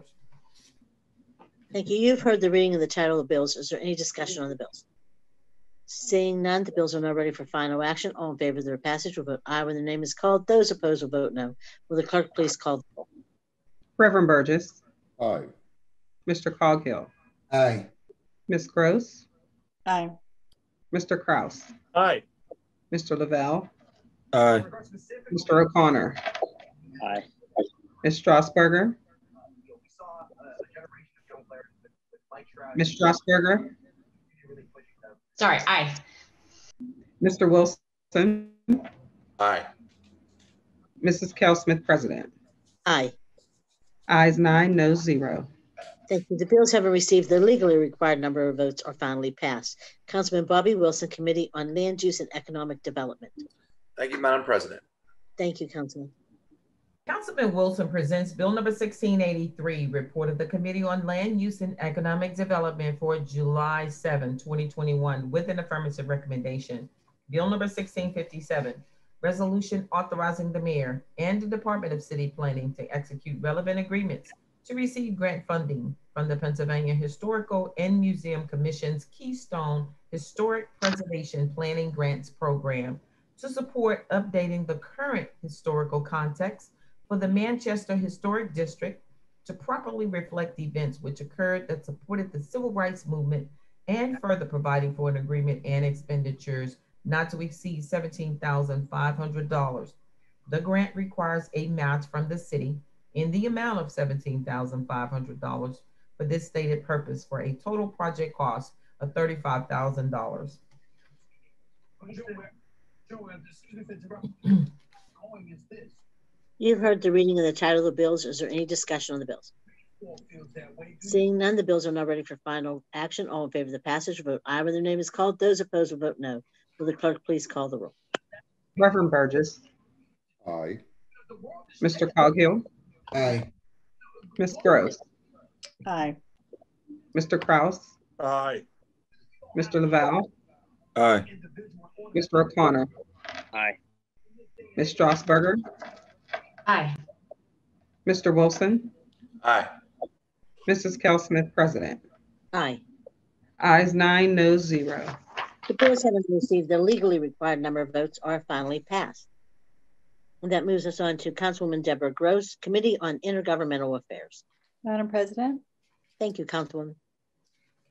Thank you. You've heard the reading of the title of the bills. Is there any discussion on the bills? Seeing none, the bills are now ready for final action. All in favor of their passage will vote aye when their name is called. Those opposed will vote no. Will the clerk please call the roll? Reverend Burgess. Aye. Mr. Coghill. Aye. Ms. Gross. Aye. Mr. Kraus. Aye. Mr. Lavelle. Aye. Mr. O'Connor. Aye. Ms. Strasburger. Ms. Strasburger. Sorry, aye. Mr. Wilson. Aye. Mrs. Cal-Smith, President. Aye. Ayes 9, noes 0. Thank you. The bills having received the legally required number of votes are finally passed. Councilman Bobby Wilson, Committee on Land Use and Economic Development. Thank you, Madam President. Thank you, Councilman. Councilman Wilson presents Bill number 1683, report of the Committee on Land Use and Economic Development for July 7, 2021, with an affirmative recommendation. Bill number 1657, resolution authorizing the mayor and the Department of City Planning to execute relevant agreements to receive grant funding from the Pennsylvania Historical and Museum Commission's Keystone Historic Preservation Planning Grants Program to support updating the current historical context for the Manchester Historic District to properly reflect events which occurred that supported the civil rights movement, and further providing for an agreement and expenditures not to exceed $17,500. The grant requires a match from the city in the amount of $17,500 for this stated purpose, for a total project cost of $35,000. You've heard the reading of the title of the bills. Is there any discussion on the bills? Seeing none, the bills are now ready for final action. All in favor of the passage will vote aye when their name is called. Those opposed will vote no. Will the clerk please call the roll? Reverend Burgess. Aye. Mr. Coghill. Aye. Ms. Gross. Aye. Mr. Kraus. Aye. Mr. Lavelle. Aye. Mr. O'Connor. Aye. Ms. Strasburger. Aye. Mr. Wilson. Aye. Mrs. Cal-Smith, President. Aye. Ayes 9, noes 0. The bills having received the legally required number of votes are finally passed. And that moves us on to Councilwoman Deborah Gross, Committee on Intergovernmental Affairs. Madam President. Thank you, Councilwoman.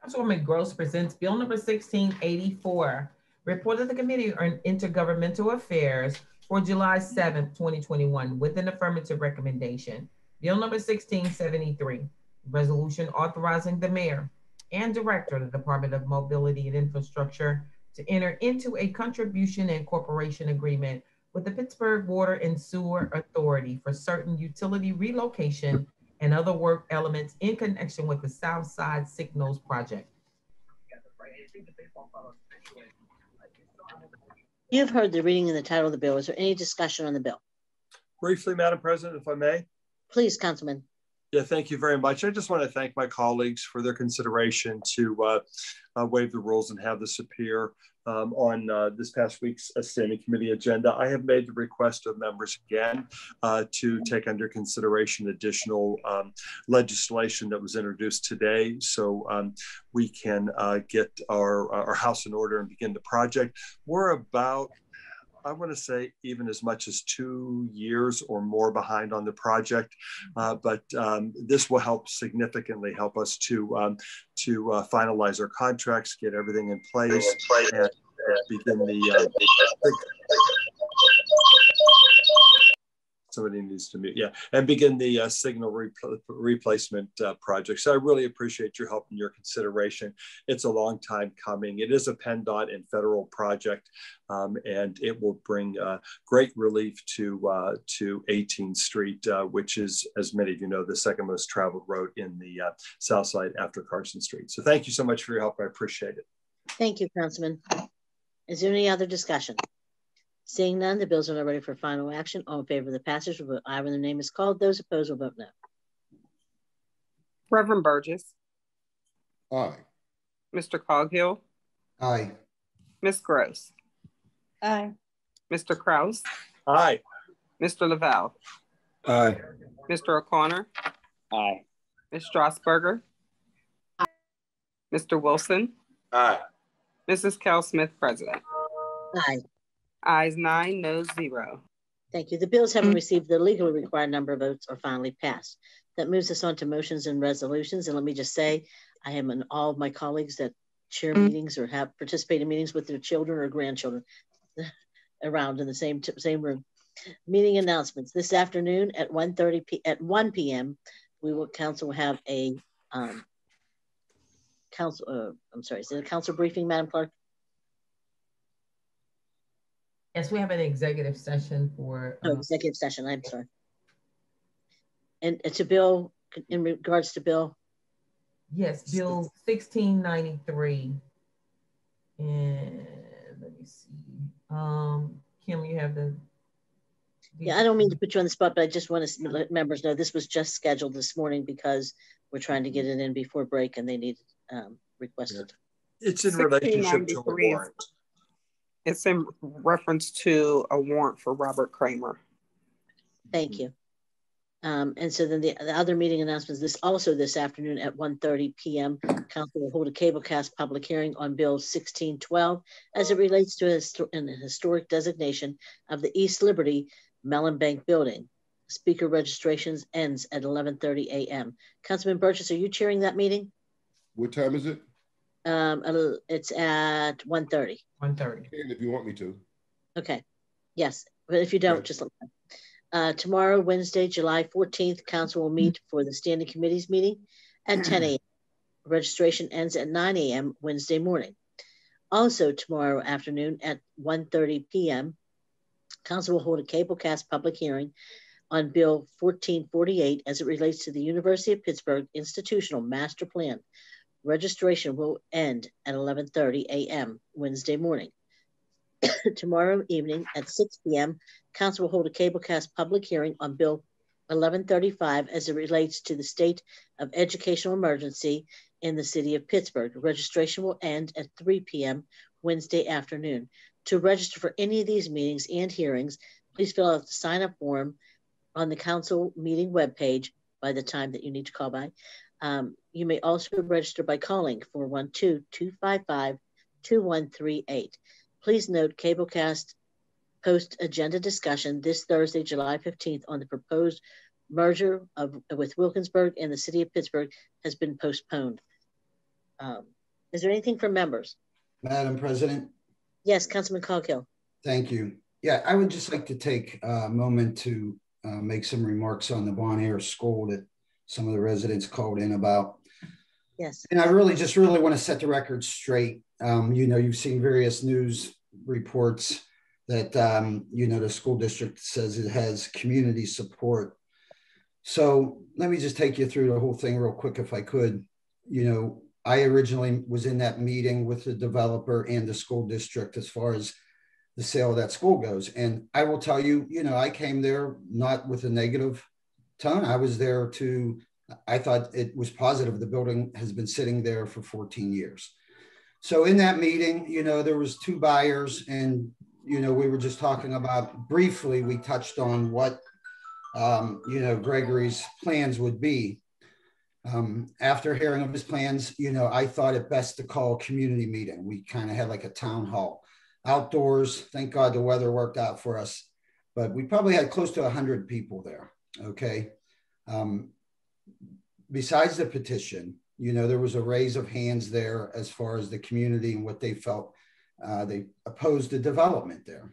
Councilwoman Gross presents Bill number 1684, report of the Committee on Intergovernmental Affairs for July 7th, 2021, with an affirmative recommendation. Bill number 1673, resolution authorizing the mayor and director of the Department of Mobility and Infrastructure to enter into a contribution and corporation agreement with the Pittsburgh Water and Sewer Authority for certain utility relocation and other work elements in connection with the South Side Signals Project. You've heard the reading and the title of the bill. Is there any discussion on the bill? Briefly, Madam President, if I may. Please, Councilman. Yeah, thank you very much. I just want to thank my colleagues for their consideration to waive the rules and have this appear on this past week's standing committee agenda. I have made the request of members again to take under consideration additional legislation that was introduced today, so we can get our house in order and begin the project. We're about, I want to say, even as much as 2 years or more behind on the project, but this will help significantly help us to finalize our contracts, get everything in place, and begin the. Somebody needs to mute, yeah, and begin the signal replacement project. So I really appreciate your help and your consideration. It's a long time coming. It is a PennDOT and federal project, and it will bring great relief to 18th Street, which is, as many of you know, the second most traveled road in the South Side after Carson Street. So thank you so much for your help. I appreciate it. Thank you, Councilman. Is there any other discussion? Seeing none, the bills are now ready for final action. All in favor of the passage will vote aye when the name is called. Those opposed will vote no. Reverend Burgess. Aye. Mr. Coghill. Aye. Ms. Gross. Aye. Mr. Kraus. Aye. Mr. Lavelle. Aye. Mr. O'Connor. Aye. Ms. Strasburger. Aye. Mr. Wilson. Aye. Mrs. Cal Smith, President. Aye. Ayes 9, noes 0. Thank you. The bills having received the legally required number of votes are finally passed. That moves us on to motions and resolutions. And let me just say, I am in all of my colleagues that chair meetings or have participated in meetings with their children or grandchildren around in the same room. Meeting announcements. This afternoon at 1 p.m. Council will have a is it a council briefing, Madam Clerk? Yes, we have an executive session for executive session. I'm sorry. And it's a bill in regards to Bill. Yes, Bill 1693. And let me see. Kim, you have the. Yeah, I don't mean to put you on the spot, but I just want to let members know this was just scheduled this morning because we're trying to get it in before break and they need requested. It's in relationship to a warrant. It's in reference to a warrant for Robert Kramer. Thank you. And so then the other meeting announcements, this afternoon at 1:30 p.m., Council will hold a cablecast public hearing on Bill 1612 as it relates to an historic designation of the East Liberty Mellon Bank building. Speaker registrations ends at 11:30 a.m. Councilman Burgess, are you chairing that meeting? What time is it? It's at 1:30. 1:30. If you want me to. Okay. Yes, but if you don't, just let me know. Tomorrow, Wednesday, July 14th, Council will meet for the Standing Committees meeting at 10 a.m. Registration ends at 9 a.m. Wednesday morning. Also, tomorrow afternoon at 1:30 p.m., Council will hold a cablecast public hearing on Bill 1448 as it relates to the University of Pittsburgh Institutional Master Plan. Registration will end at 11:30 a.m. Wednesday morning. Tomorrow evening at 6 p.m., Council will hold a cablecast public hearing on Bill 1135 as it relates to the state of educational emergency in the city of Pittsburgh. Registration will end at 3 p.m. Wednesday afternoon. To register for any of these meetings and hearings, please fill out the sign-up form on the council meeting webpage by the time that you need to call by. You may also register by calling 412-255-2138. Please note Cablecast post-agenda discussion this Thursday, July 15th on the proposed merger with Wilkinsburg and the city of Pittsburgh has been postponed. Is there anything from members? Madam President? Yes, Councilman Coghill. Thank you. Yeah, I would just like to take a moment to make some remarks on the Bon Air School that some of the residents called in about. Yes. And I really want to set the record straight. You've seen various news reports that, the school district says it has community support. So let me just take you through the whole thing real quick if I could. I originally was in that meeting with the developer and the school district as far as the sale of that school goes. And I will tell you, I came there not with a negative tone. I was there I thought it was positive. The building has been sitting there for 14 years. So in that meeting, there was two buyers and, we were just talking about briefly, we touched on what, Gregory's plans would be. After hearing of his plans, I thought it best to call a community meeting. We kind of had like a town hall outdoors. Thank God the weather worked out for us, but we probably had close to 100 people there. Okay. Besides the petition, there was a raise of hands there as far as the community and what they felt. They opposed the development there.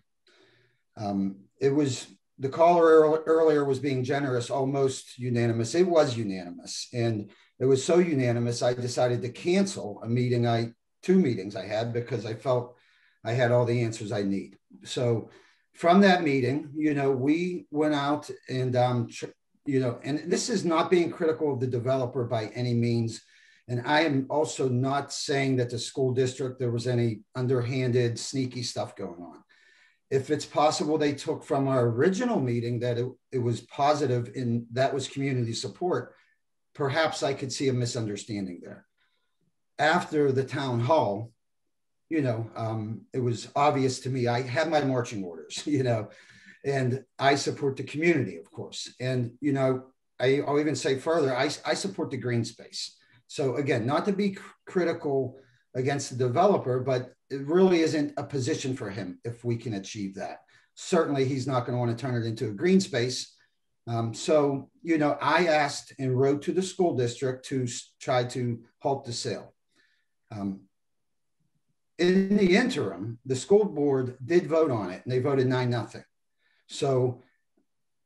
The caller earlier was being generous, almost unanimous. It was unanimous. And it was so unanimous, I decided to cancel two meetings I had because I felt I had all the answers I need. So from that meeting, we went out and, and this is not being critical of the developer by any means. And I am also not saying that the school district, there was any underhanded, sneaky stuff going on. If it's possible they took from our original meeting that it was positive and that was community support, perhaps I could see a misunderstanding there. After the town hall, it was obvious to me, I had my marching orders, and I support the community, of course. And, I'll even say further, I support the green space. So again, not to be critical against the developer, but it really isn't a position for him if we can achieve that. Certainly, he's not going to want to turn it into a green space. I asked and wrote to the school district to try to halt the sale. In the interim, the school board did vote on it, and they voted 9-0. So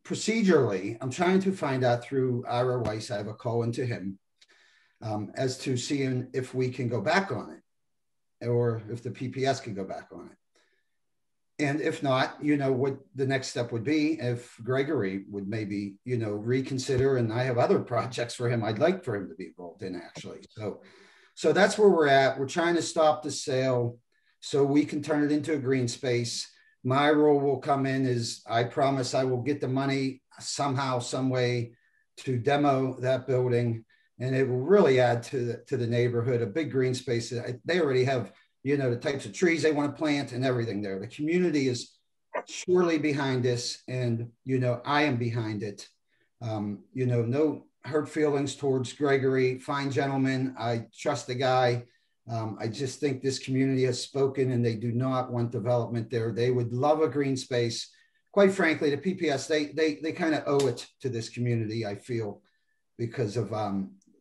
procedurally, I'm trying to find out through Ira Weiss, I have a call into him, as to seeing if we can go back on it or if the PPS can go back on it. And if not, what the next step would be if Gregory would maybe, reconsider, and I have other projects for him I'd like for him to be involved in actually. So that's where we're at. We're trying to stop the sale so we can turn it into a green space. My role will come in is I promise I will get the money somehow, some way to demo that building. And it will really add to the neighborhood, a big green space. They already have, the types of trees they want to plant and everything there. The community is surely behind this, and, I am behind it. No hurt feelings towards Gregory, fine gentleman. I trust the guy. I just think this community has spoken and they do not want development there. They would love a green space. Quite frankly, the PPS, they kind of owe it to this community, I feel, because of,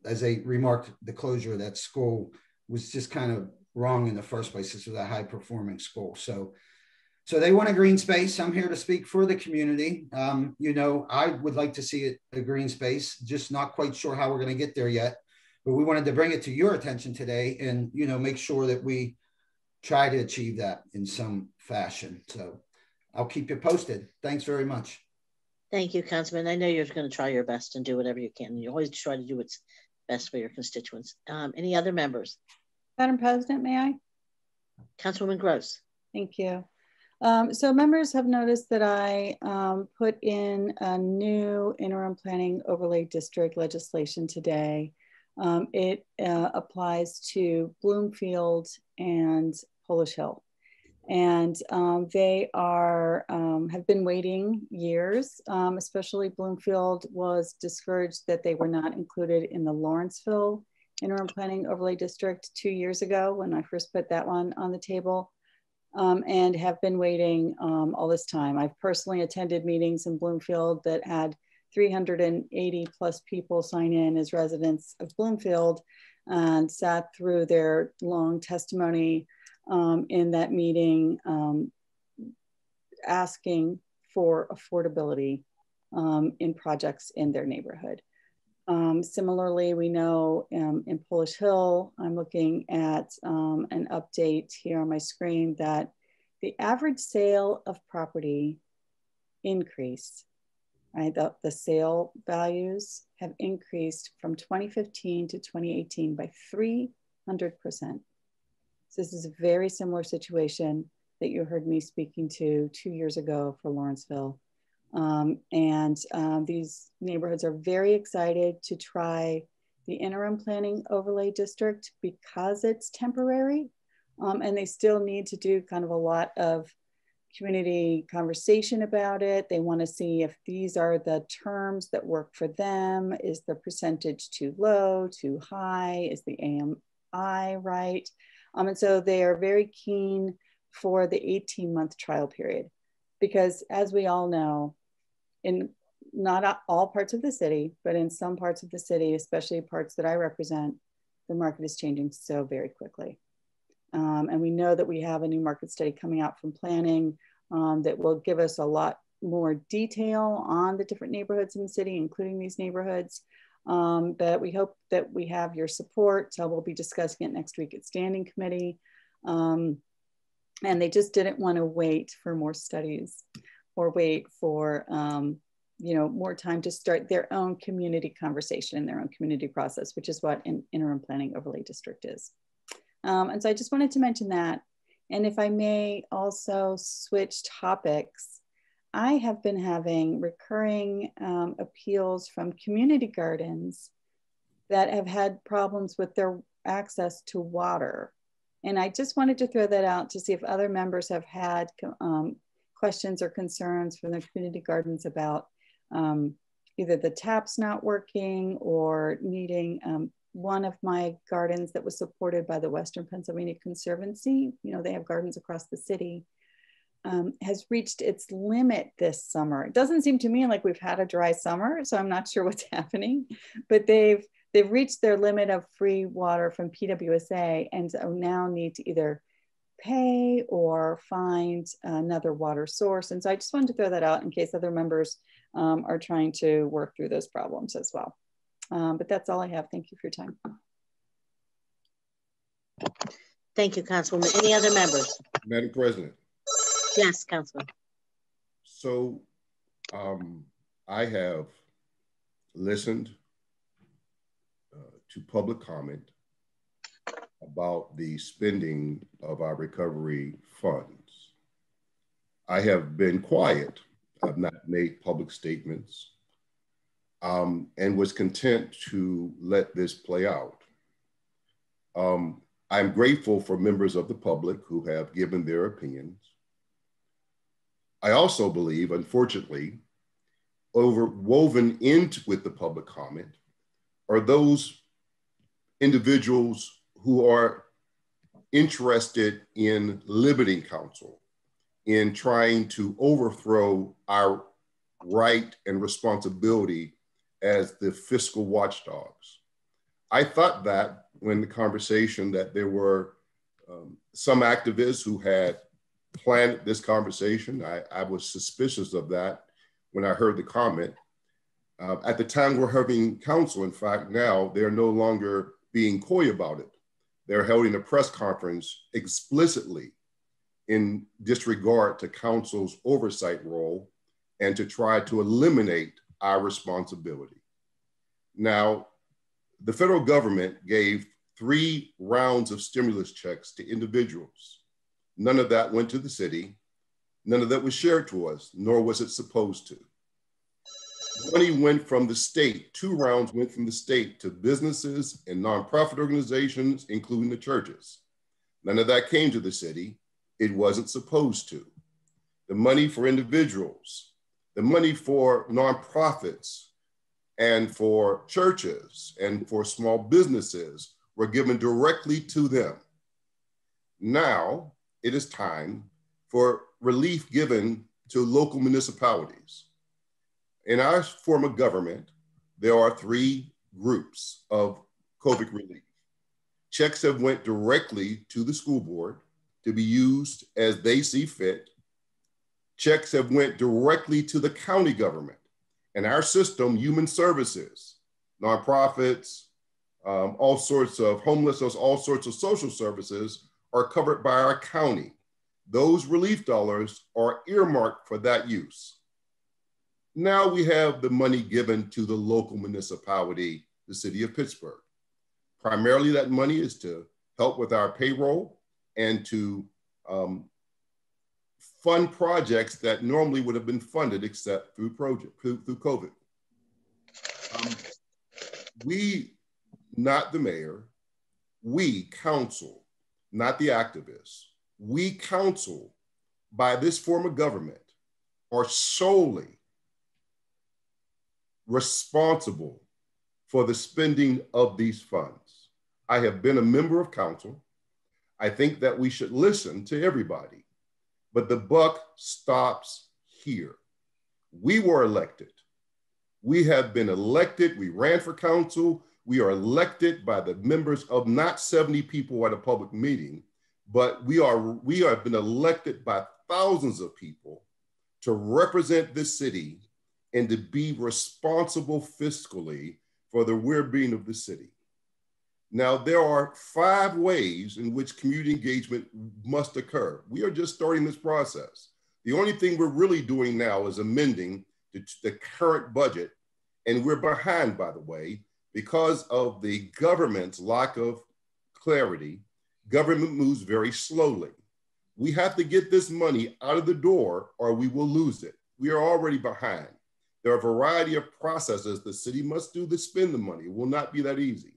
as they remarked, the closure of that school was just kind of wrong in the first place. This was a high performing school. So they want a green space. I'm here to speak for the community. I would like to see it a green space, just not quite sure how we're going to get there yet. But we wanted to bring it to your attention today and, make sure that we try to achieve that in some fashion. So I'll keep you posted. Thanks very much. Thank you, Councilman. I know you're going to try your best and do whatever you can. You always try to do what's best for your constituents. Any other members? Madam President, may I? Councilwoman Gross. Thank you. So members have noticed that I put in a new interim planning overlay district legislation today. It applies to Bloomfield and Polish Hill. And they have been waiting years, especially Bloomfield was discouraged that they were not included in the Lawrenceville interim planning overlay district 2 years ago when I first put that one on the table, and have been waiting all this time. I've personally attended meetings in Bloomfield that had 380 plus people sign in as residents of Bloomfield and sat through their long testimony in that meeting, asking for affordability in projects in their neighborhood. Similarly, we know in Polish Hill, I'm looking at an update here on my screen that the average sale of property increased, right? The sale values have increased from 2015 to 2018 by 300%. So this is a very similar situation that you heard me speaking to 2 years ago for Lawrenceville. These neighborhoods are very excited to try the interim planning overlay district because it's temporary, and they still need to do kind of a lot of community conversation about it. They want to see if these are the terms that work for them. Is the percentage too low, too high? Is the AMI right? And so they are very keen for the 18-month trial period, because as we all know, in not all parts of the city, but in some parts of the city, especially parts that I represent, the market is changing so very quickly. And we know that we have a new market study coming out from planning that will give us a lot more detail on the different neighborhoods in the city, including these neighborhoods. But we hope that we have your support. So we'll be discussing it next week at Standing Committee. And they just didn't want to wait for more studies or wait for more time to start their own community conversation and their own community process, which is what an interim planning overlay district is. And so I just wanted to mention that. And if I may also switch topics, I have been having recurring appeals from community gardens that have had problems with their access to water. And I just wanted to throw that out to see if other members have had questions or concerns from their community gardens about either the taps not working or needing one of my gardens that was supported by the Western Pennsylvania Conservancy, they have gardens across the city, has reached its limit this summer. It doesn't seem to me like we've had a dry summer, so I'm not sure what's happening, but they've reached their limit of free water from PWSA and so now need to either pay or find another water source. And so I just wanted to throw that out in case other members are trying to work through those problems as well. But that's all I have. Thank you for your time. Thank you, Councilwoman. Any other members? Madam President. Yes, Councilman. So I have listened to public comment about the spending of our recovery funds. I have been quiet. I've not made public statements and was content to let this play out. I'm grateful for members of the public who have given their opinions. I also believe, unfortunately, woven into with the public comment are those individuals who are interested in limiting counsel, in trying to overthrow our right and responsibility as the fiscal watchdogs. I thought that when the conversation that there were some activists who had planned this conversation. I was suspicious of that when I heard the comment. At the time we're having counsel, in fact, now they're no longer being coy about it. They're holding a press conference explicitly in disregard to counsel's oversight role and to try to eliminate our responsibility. Now, the federal government gave 3 rounds of stimulus checks to individuals. None of that went to the city. None of that was shared to us, nor was it supposed to. Money went from the state, 2 rounds went from the state to businesses and nonprofit organizations, including the churches. None of that came to the city. It wasn't supposed to. The money for individuals, the money for nonprofits and for churches and for small businesses were given directly to them. Now it is time for relief given to local municipalities. In our form of government, there are 3 groups of COVID relief. Checks have went directly to the school board to be used as they see fit. Checks have went directly to the county government. And our system, human services, nonprofits, all sorts of homelessness, all sorts of social services are covered by our county. Those relief dollars are earmarked for that use. Now we have the money given to the local municipality, the city of Pittsburgh. Primarily that money is to help with our payroll and to fund projects that normally would have been funded except through COVID. We, not the mayor, we counsel, not the activists, we counsel by this form of government are solely responsible for the spending of these funds. I have been a member of council. I think that we should listen to everybody, but the buck stops here. We were elected. We have been elected. We ran for council. We are elected by the members of not 70 people at a public meeting, but we have been elected by thousands of people to represent this city and to be responsible fiscally for the well-being of the city. Now, there are 5 ways in which community engagement must occur. We are just starting this process. The only thing we're really doing now is amending the current budget. And we're behind, by the way, because of the government's lack of clarity. Government moves very slowly. We have to get this money out of the door or we will lose it. We are already behind. There are a variety of processes the city must do to spend the money. It will not be that easy.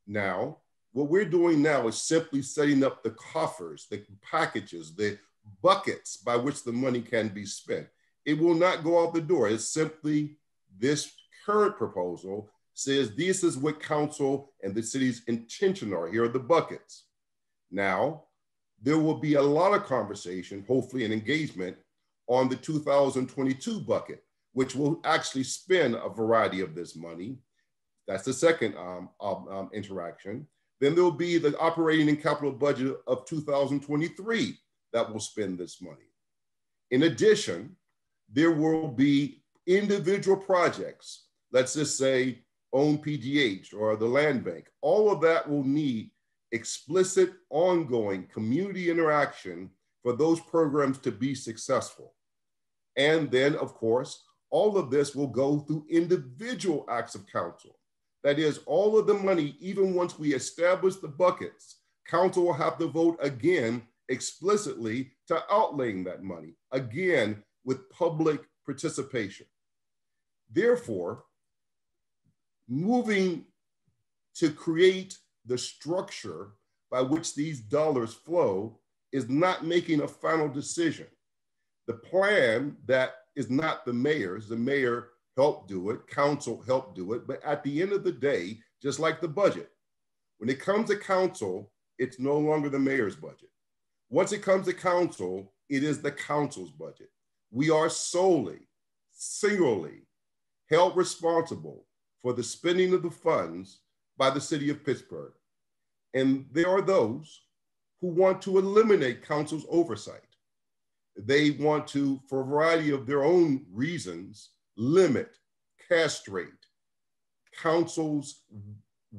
Now, what we're doing now is simply setting up the coffers, the packages, the buckets by which the money can be spent. It will not go out the door. It's simply this current proposal says this is what council and the city's intention are. Here are the buckets. Now, there will be a lot of conversation, hopefully an engagement on the 2022 bucket, which will actually spend a variety of this money. That's the second interaction. Then there'll be the operating and capital budget of 2023 that will spend this money. In addition, there will be individual projects, let's just say own PGH or the land bank. All of that will need explicit, ongoing community interaction for those programs to be successful. And then, of course, all of this will go through individual acts of council. That is, all of the money, even once we establish the buckets, council will have to vote again explicitly to outlaying that money, again, with public participation. Therefore, moving to create the structure by which these dollars flow is not making a final decision. The plan that is not the mayor's, the mayor helped do it, council helped do it, but at the end of the day, just like the budget, when it comes to council, it's no longer the mayor's budget. Once it comes to council, it is the council's budget. We are solely, singularly held responsible for the spending of the funds by the city of Pittsburgh. And there are those who want to eliminate council's oversight. They want to, for a variety of their own reasons, limit, castrate council's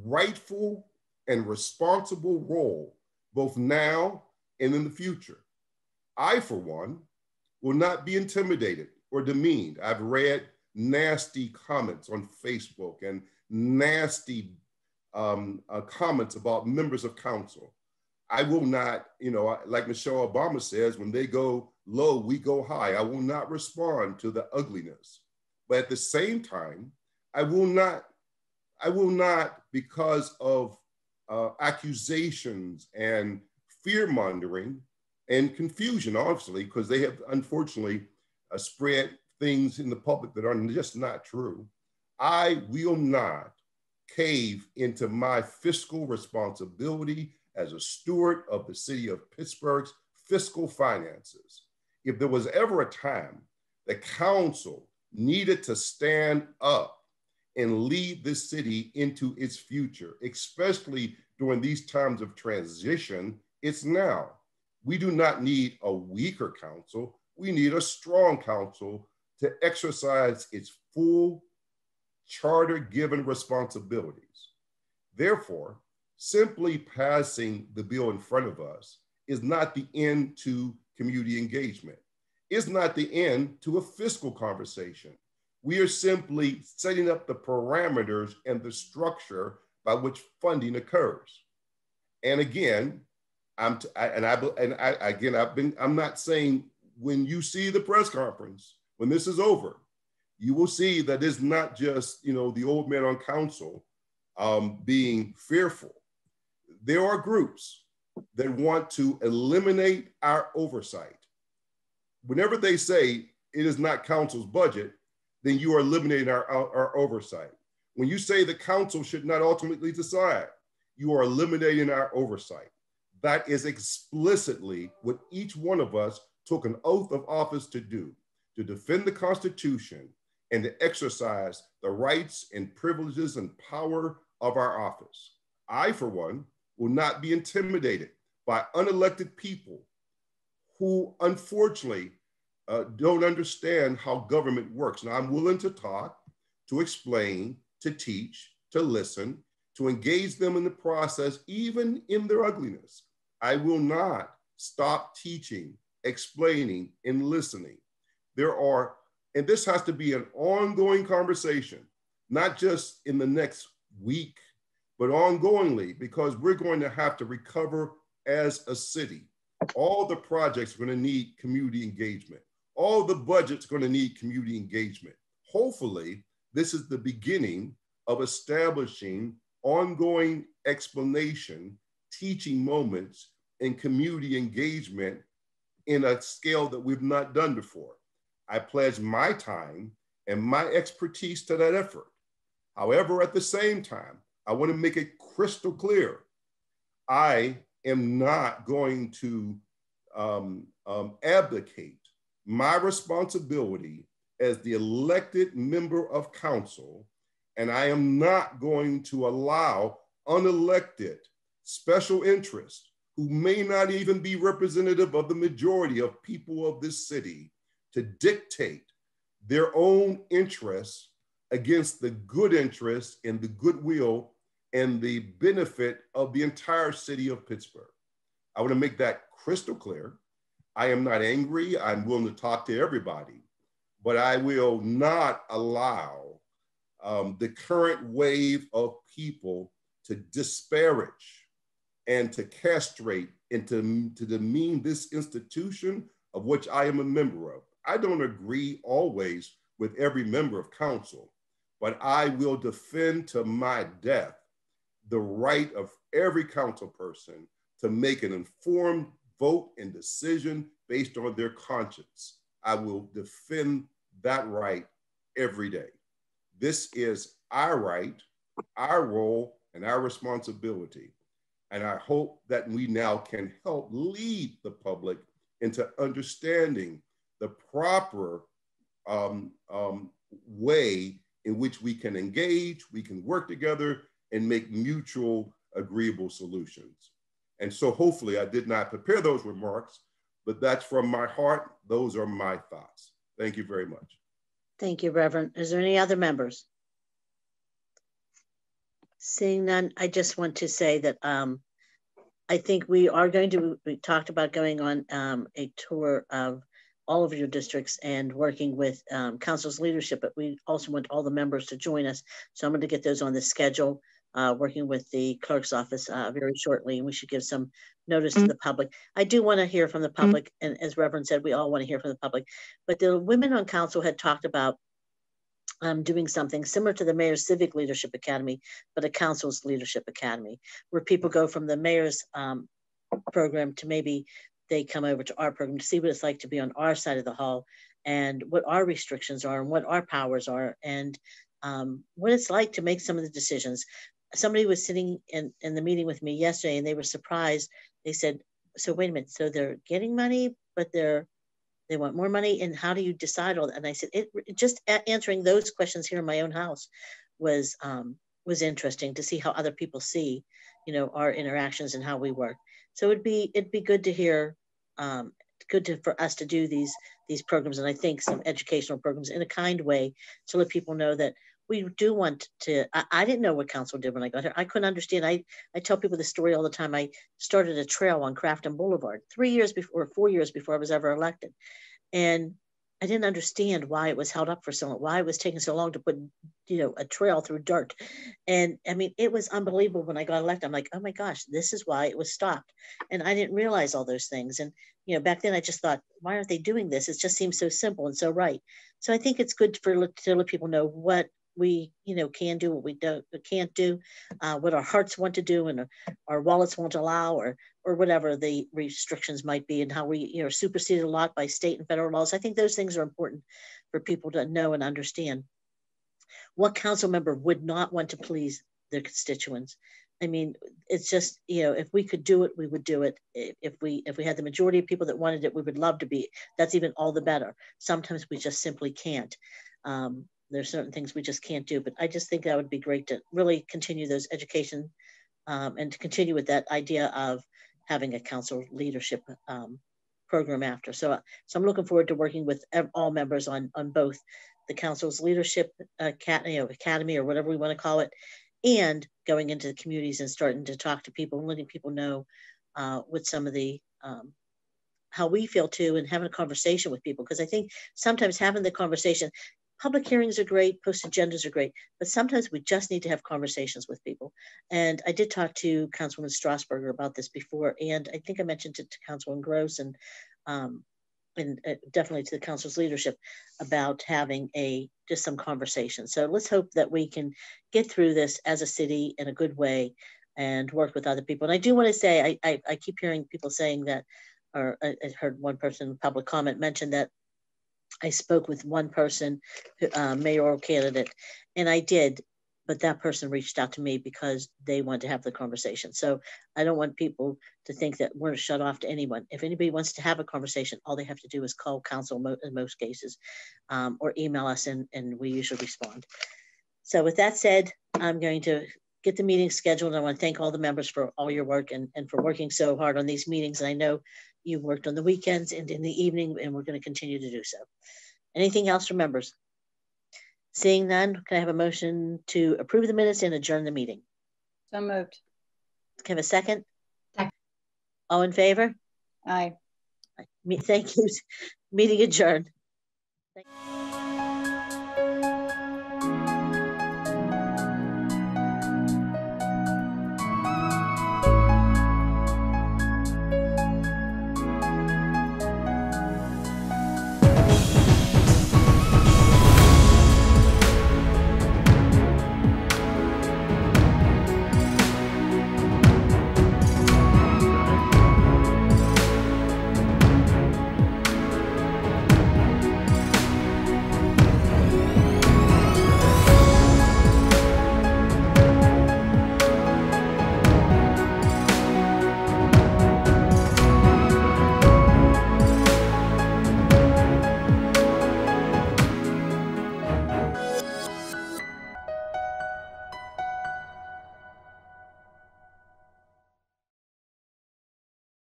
rightful and responsible role, both now and in the future. I, for one, will not be intimidated or demeaned. I've read nasty comments on Facebook and nasty comments about members of council. I will not, like Michelle Obama says, when they go low, we go high. I will not respond to the ugliness. But at the same time, I will not, because of accusations and fear-mongering and confusion, obviously, because they have unfortunately spread things in the public that are just not true. I will not cave into my fiscal responsibility as a steward of the city of Pittsburgh's fiscal finances. If there was ever a time the council needed to stand up and lead this city into its future, especially during these times of transition, it's now. We do not need a weaker council. We need a strong council to exercise its full charter-given responsibilities. Therefore, simply passing the bill in front of us is not the end to community engagement. It's not the end to a fiscal conversation. We are simply setting up the parameters and the structure by which funding occurs. And again, I'm not saying when you see the press conference, when this is over, you will see that it's not just, the old man on council being fearful. There are groups that want to eliminate our oversight. Whenever they say it is not council's budget, then you are eliminating our oversight. When you say the council should not ultimately decide, you are eliminating our oversight. That is explicitly what each one of us took an oath of office to do, to defend the Constitution and to exercise the rights and privileges and power of our office. I, for one, will not be intimidated by unelected people who unfortunately don't understand how government works. Now, I'm willing to talk, to explain, to teach, to listen, to engage them in the process, even in their ugliness. I will not stop teaching, explaining, and listening. There are And this has to be an ongoing conversation, not just in the next week, but ongoingly, because we're going to have to recover as a city. All the projects are going to need community engagement. All the budgets are going to need community engagement. Hopefully, this is the beginning of establishing ongoing explanation, teaching moments, and community engagement in a scale that we've not done before. I pledge my time and my expertise to that effort. However, at the same time, I want to make it crystal clear. I am not going to abdicate my responsibility as the elected member of council, and I am not going to allow unelected special interests who may not even be representative of the majority of people of this city to dictate their own interests against the good interests and the goodwill and the benefit of the entire city of Pittsburgh. I want to make that crystal clear. I am not angry. I'm willing to talk to everybody, but I will not allow the current wave of people to disparage and to castrate and to demean this institution of which I am a member of. I don't agree always with every member of council, but I will defend to my death the right of every council person to make an informed vote and decision based on their conscience. I will defend that right every day. This is our right, our role, and our responsibility. And I hope that we now can help lead the public into understanding the proper way in which we can engage, we can work together and make mutual agreeable solutions. And so hopefully I did not prepare those remarks, but that's from my heart. Those are my thoughts. Thank you very much. Thank you, Reverend. Is there any other members? Seeing none, I just want to say that I think we talked about going on a tour of all of your districts and working with council's leadership, but we also want all the members to join us. So I'm going to get those on the schedule, working with the clerk's office very shortly, and we should give some notice to the public. I do want to hear from the public, and as Reverend said, we all want to hear from the public, but the women on council had talked about doing something similar to the Mayor's Civic Leadership Academy, but a council's leadership academy, where people go from the mayor's program to maybe they come over to our program to see what it's like to be on our side of the hall and what our restrictions are and what our powers are and what it's like to make some of the decisions. Somebody was sitting in the meeting with me yesterday and they were surprised. They said, so wait a minute, so they're getting money, but they want more money, and how do you decide all that? And I said, just answering those questions here in my own house was interesting to see how other people see, our interactions and how we work. So it'd be good to hear, for us to do these programs, and I think some educational programs in a kind way to let people know that we do want to. I didn't know what council did when I got here. I couldn't understand. I tell people the story all the time. I started a trail on Crafton Boulevard 4 years before I was ever elected, and I didn't understand why it was held up for so long, why it was taking so long to put, a trail through dirt. And I mean, it was unbelievable when I got elected. I'm like, oh my gosh, this is why it was stopped. And I didn't realize all those things. And, back then I just thought, why aren't they doing this? It just seems so simple and so right. So I think it's good to let people know what we, can do, what we can't do, what our hearts want to do and our wallets won't allow, or whatever the restrictions might be, and how we, are superseded a lot by state and federal laws. I think those things are important for people to know and understand. What council member would not want to please their constituents? I mean, it's just, if we could do it, we would do it. If we had the majority of people that wanted it, we would love to be. That's even all the better. Sometimes we just simply can't. There's certain things we just can't do, but I just think that would be great to really continue those education and to continue with that idea of having a council leadership program after. So I'm looking forward to working with all members on both the council's leadership academy or whatever we want to call it, and going into the communities and starting to talk to people and letting people know what some of the how we feel too, and having a conversation with people. Because I think sometimes having the conversation, public hearings are great, post agendas are great, but sometimes we just need to have conversations with people. And I did talk to Councilwoman Strasburger about this before, and I think I mentioned it to Councilwoman Gross and definitely to the council's leadership about having just some conversation. So let's hope that we can get through this as a city in a good way and work with other people. And I do want to say, I keep hearing people saying that, or I heard one person in public comment mention that I spoke with one person, mayoral candidate, and I did, but that person reached out to me because they wanted to have the conversation. So I don't want people to think that we're shut off to anyone. If anybody wants to have a conversation, all they have to do is call council in most cases, or email us, and we usually respond. So with that said, I'm going to get the meeting scheduled. I want to thank all the members for all your work and for working so hard on these meetings. And I know you worked on the weekends and in the evening, and we're going to continue to do so. Anything else from members? Seeing none, can I have a motion to approve the minutes and adjourn the meeting? So moved. Can I have a second? Second. All in favor? Aye. Thank you. Meeting adjourned. Thank you.